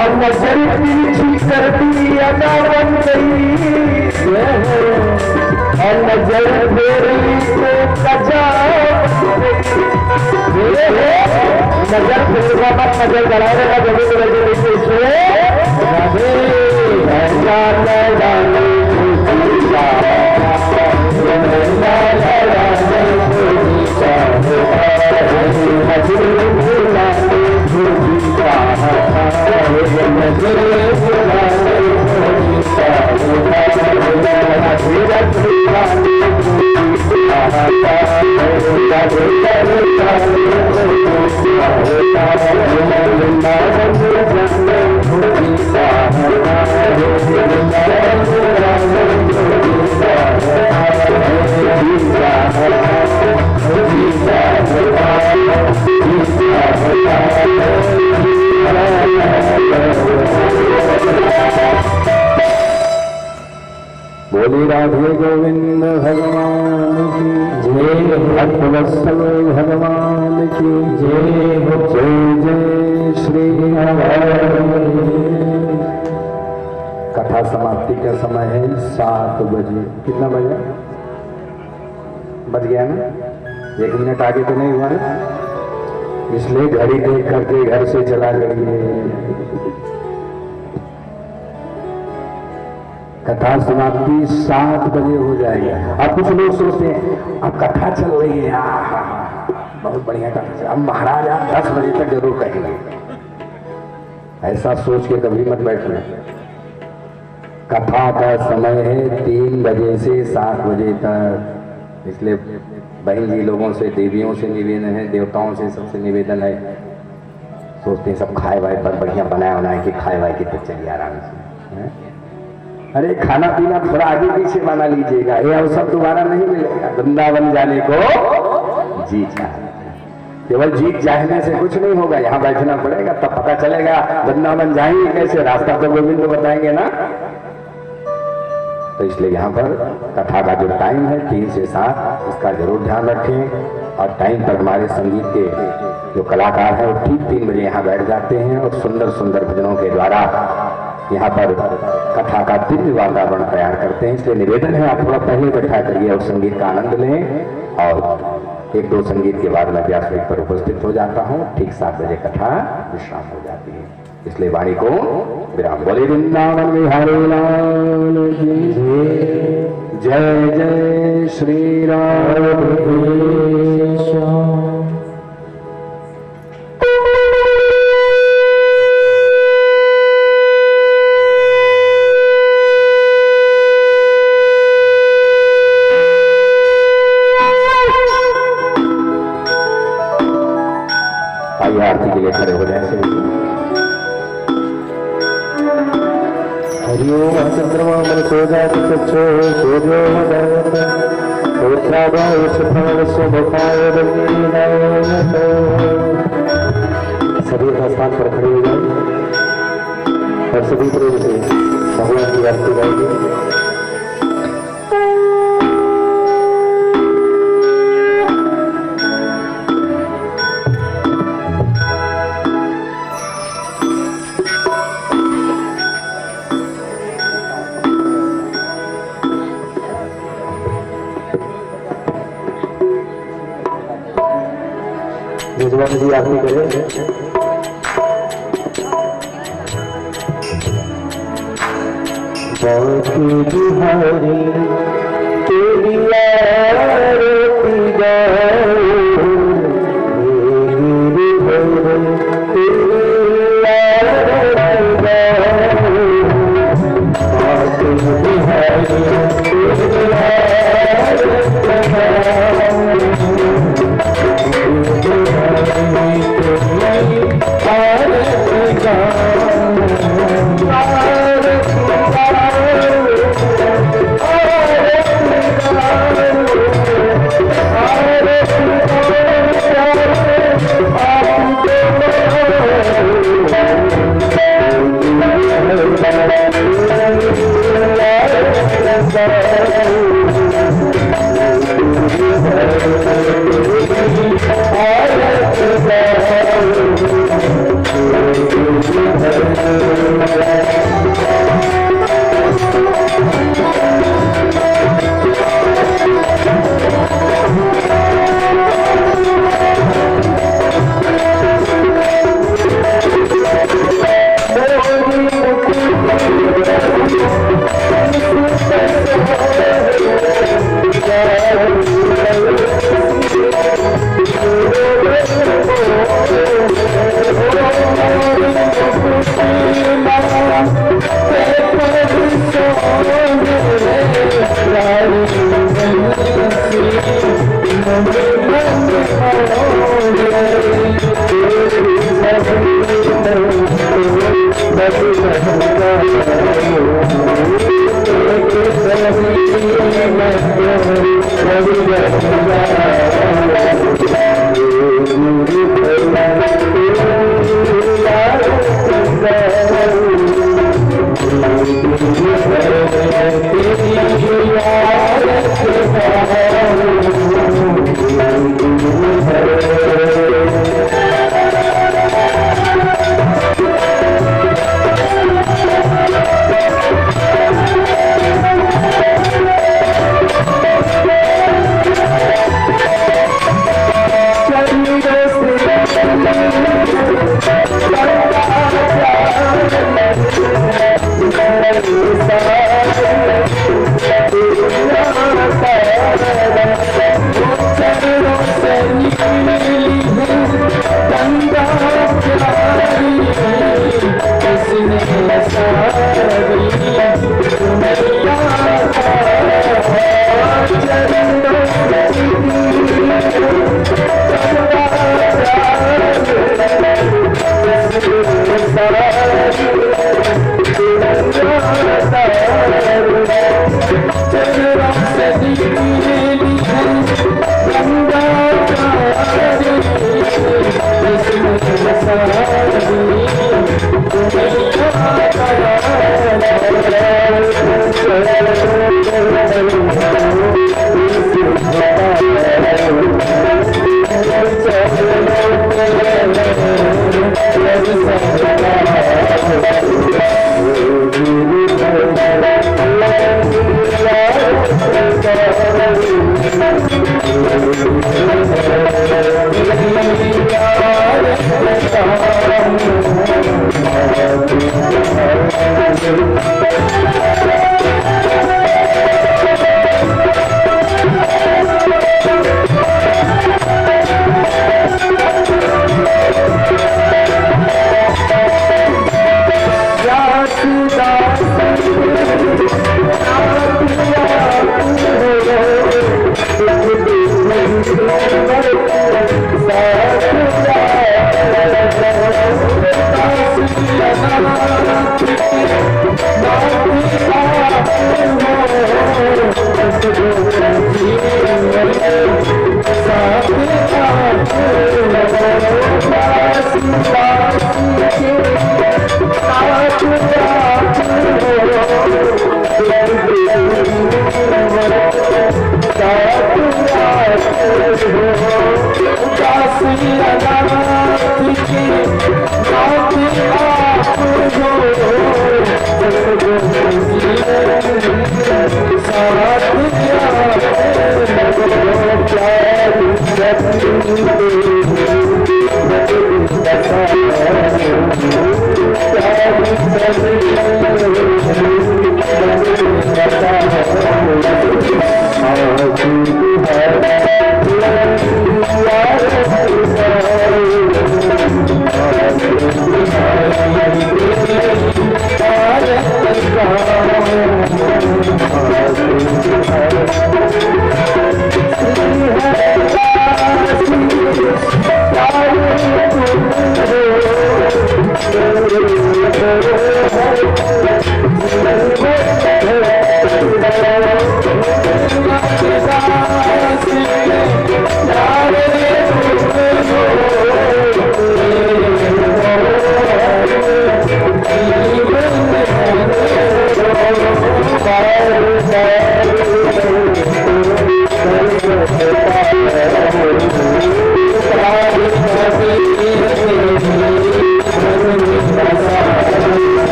और नजर नीची कर दी अदा बन गई और नजर फेरी तो कजा नजर फिरगा मत नजर बढ़ाएगा जब बोली राधे गोविंद भगवान की जय, भक्तवत्सल भगवान की जय, जय जय श्री राम। कथा समाप्ति का समय है 7 बजे। कितना बजा? बज गया ना? 1 मिनट आगे तो नहीं हुआ ना, इसलिए घड़ी देख करके घर से चला करिए। कथा समाप्ति 7 बजे हो जाएगी। अब कुछ लोग सोचते हैं अब कथा चल रही है, बहुत बढ़िया कथा, अब महाराज आप 10 बजे तक जरूर कहेंगे। ऐसा सोच के कभी मत बैठना। कथा का समय है 3 बजे से 7 बजे तक, इसलिए बहन जी लोगों से, देवियों से निवेदन है, देवताओं से सबसे निवेदन है, सोचते हैं सब खाए वाए पर बढ़िया बनाए बनाए कि खाए वाए के तो चलिए आराम से। अरे खाना पीना थोड़ा आगे पीछे बना लीजिएगा, ये अवसर दोबारा नहीं मिलेगा। वृंदावन जाने को जी चाहे, केवल जीत जाने से कुछ नहीं होगा, यहाँ बैठना पड़ेगा तब पता चलेगा वृंदावन जाएंगे कैसे, रास्ता तो गोविंद बताएंगे ना। तो इसलिए यहाँ पर कथा का जो टाइम है 3 से 7, इसका जरूर ध्यान रखें। और टाइम पर हमारे संगीत के जो कलाकार हैं वो ठीक 3 बजे यहाँ बैठ जाते हैं और सुंदर सुंदर भजनों के द्वारा यहाँ पर कथा का दिव्य वातावरण तैयार करते हैं। इसलिए निवेदन है आप थोड़ा पहले बैठा करिए और संगीत का आनंद लें। और 1-2 संगीत के बाद मैं व्यासपीठ पर उपस्थित हो जाता हूँ। ठीक 7 बजे कथा विश्राम हो जाती है, इसलिए वाणी को विराम। बोले वृंदावन बिहारी लाल की जय, जय जय श्री राम। आरती के लिए खड़े हो जाए। हरिओ चंद्रमा मन सो जात सचो सूर्यो उदयत पवित्राभाव सुभाव स्वभाव सभी स्थान पर खड़े हो जाए और सभी प्रेम से भगवान की आरती गाएंगे। यजमान जी आरती करें। बाकी बिहारी तेरी आरती गाओ,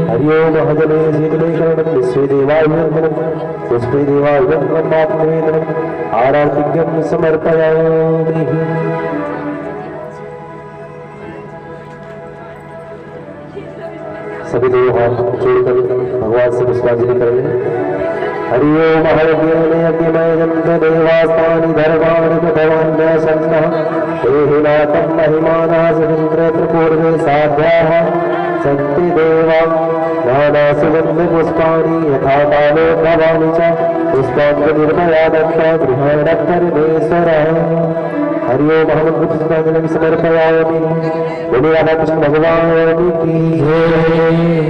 हरिओम हजने शीतलीकरणं विश्वेदेवायुर्वन्दनं पुष्पेदेवायुर्वन्दनमात्मवेदनम् आरार्तिक्यं समर्पयामि। सभी देव हाथ जोड़कर भगवान से पुष्पांजलि कर लें। हरिओम हरज्ञमय जंत देवास्तानि धर्माणि भगवान्यसन्नः देहि नाथं महिमानः सुरेन्द्र त्रिपूर्वे साध्याः सन्ति देवा नानासुगन्धपुष्पाणि यथा कालो भवानि च पुष्पाञ्जलिर्मया दत्ता गृहाणपरमेश्वरः। हरिओम पुष्पांजलि समर्पयामि। बोले राधा कृष्ण भगवान की जय,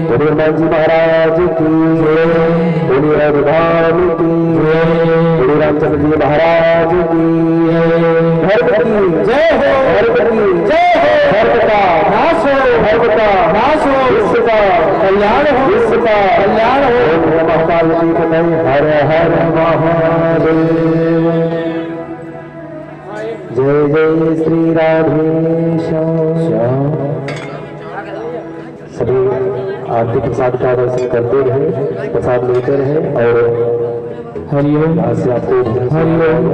बोले हनुमान जी महाराज की जय, बोले राम की जय, बोले रामचंद्र जी महाराज की धर्म की जय हो, धर्म की जय हो, धर्म का नाश हो, धर्म का नाश हो, विश्व का कल्याण हो, विश्व का कल्याण हो। महाकाल जी को हर हर महादेव। जय जय श्री राधेश्याम। सभी आरती प्रसाद का दर्शन करते रहे, प्रसाद लेते रहे और हरिओम से आपको हरिओम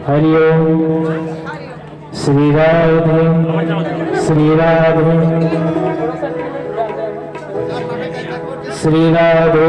हरिओम। श्री राधे श्री राधे श्री राधे।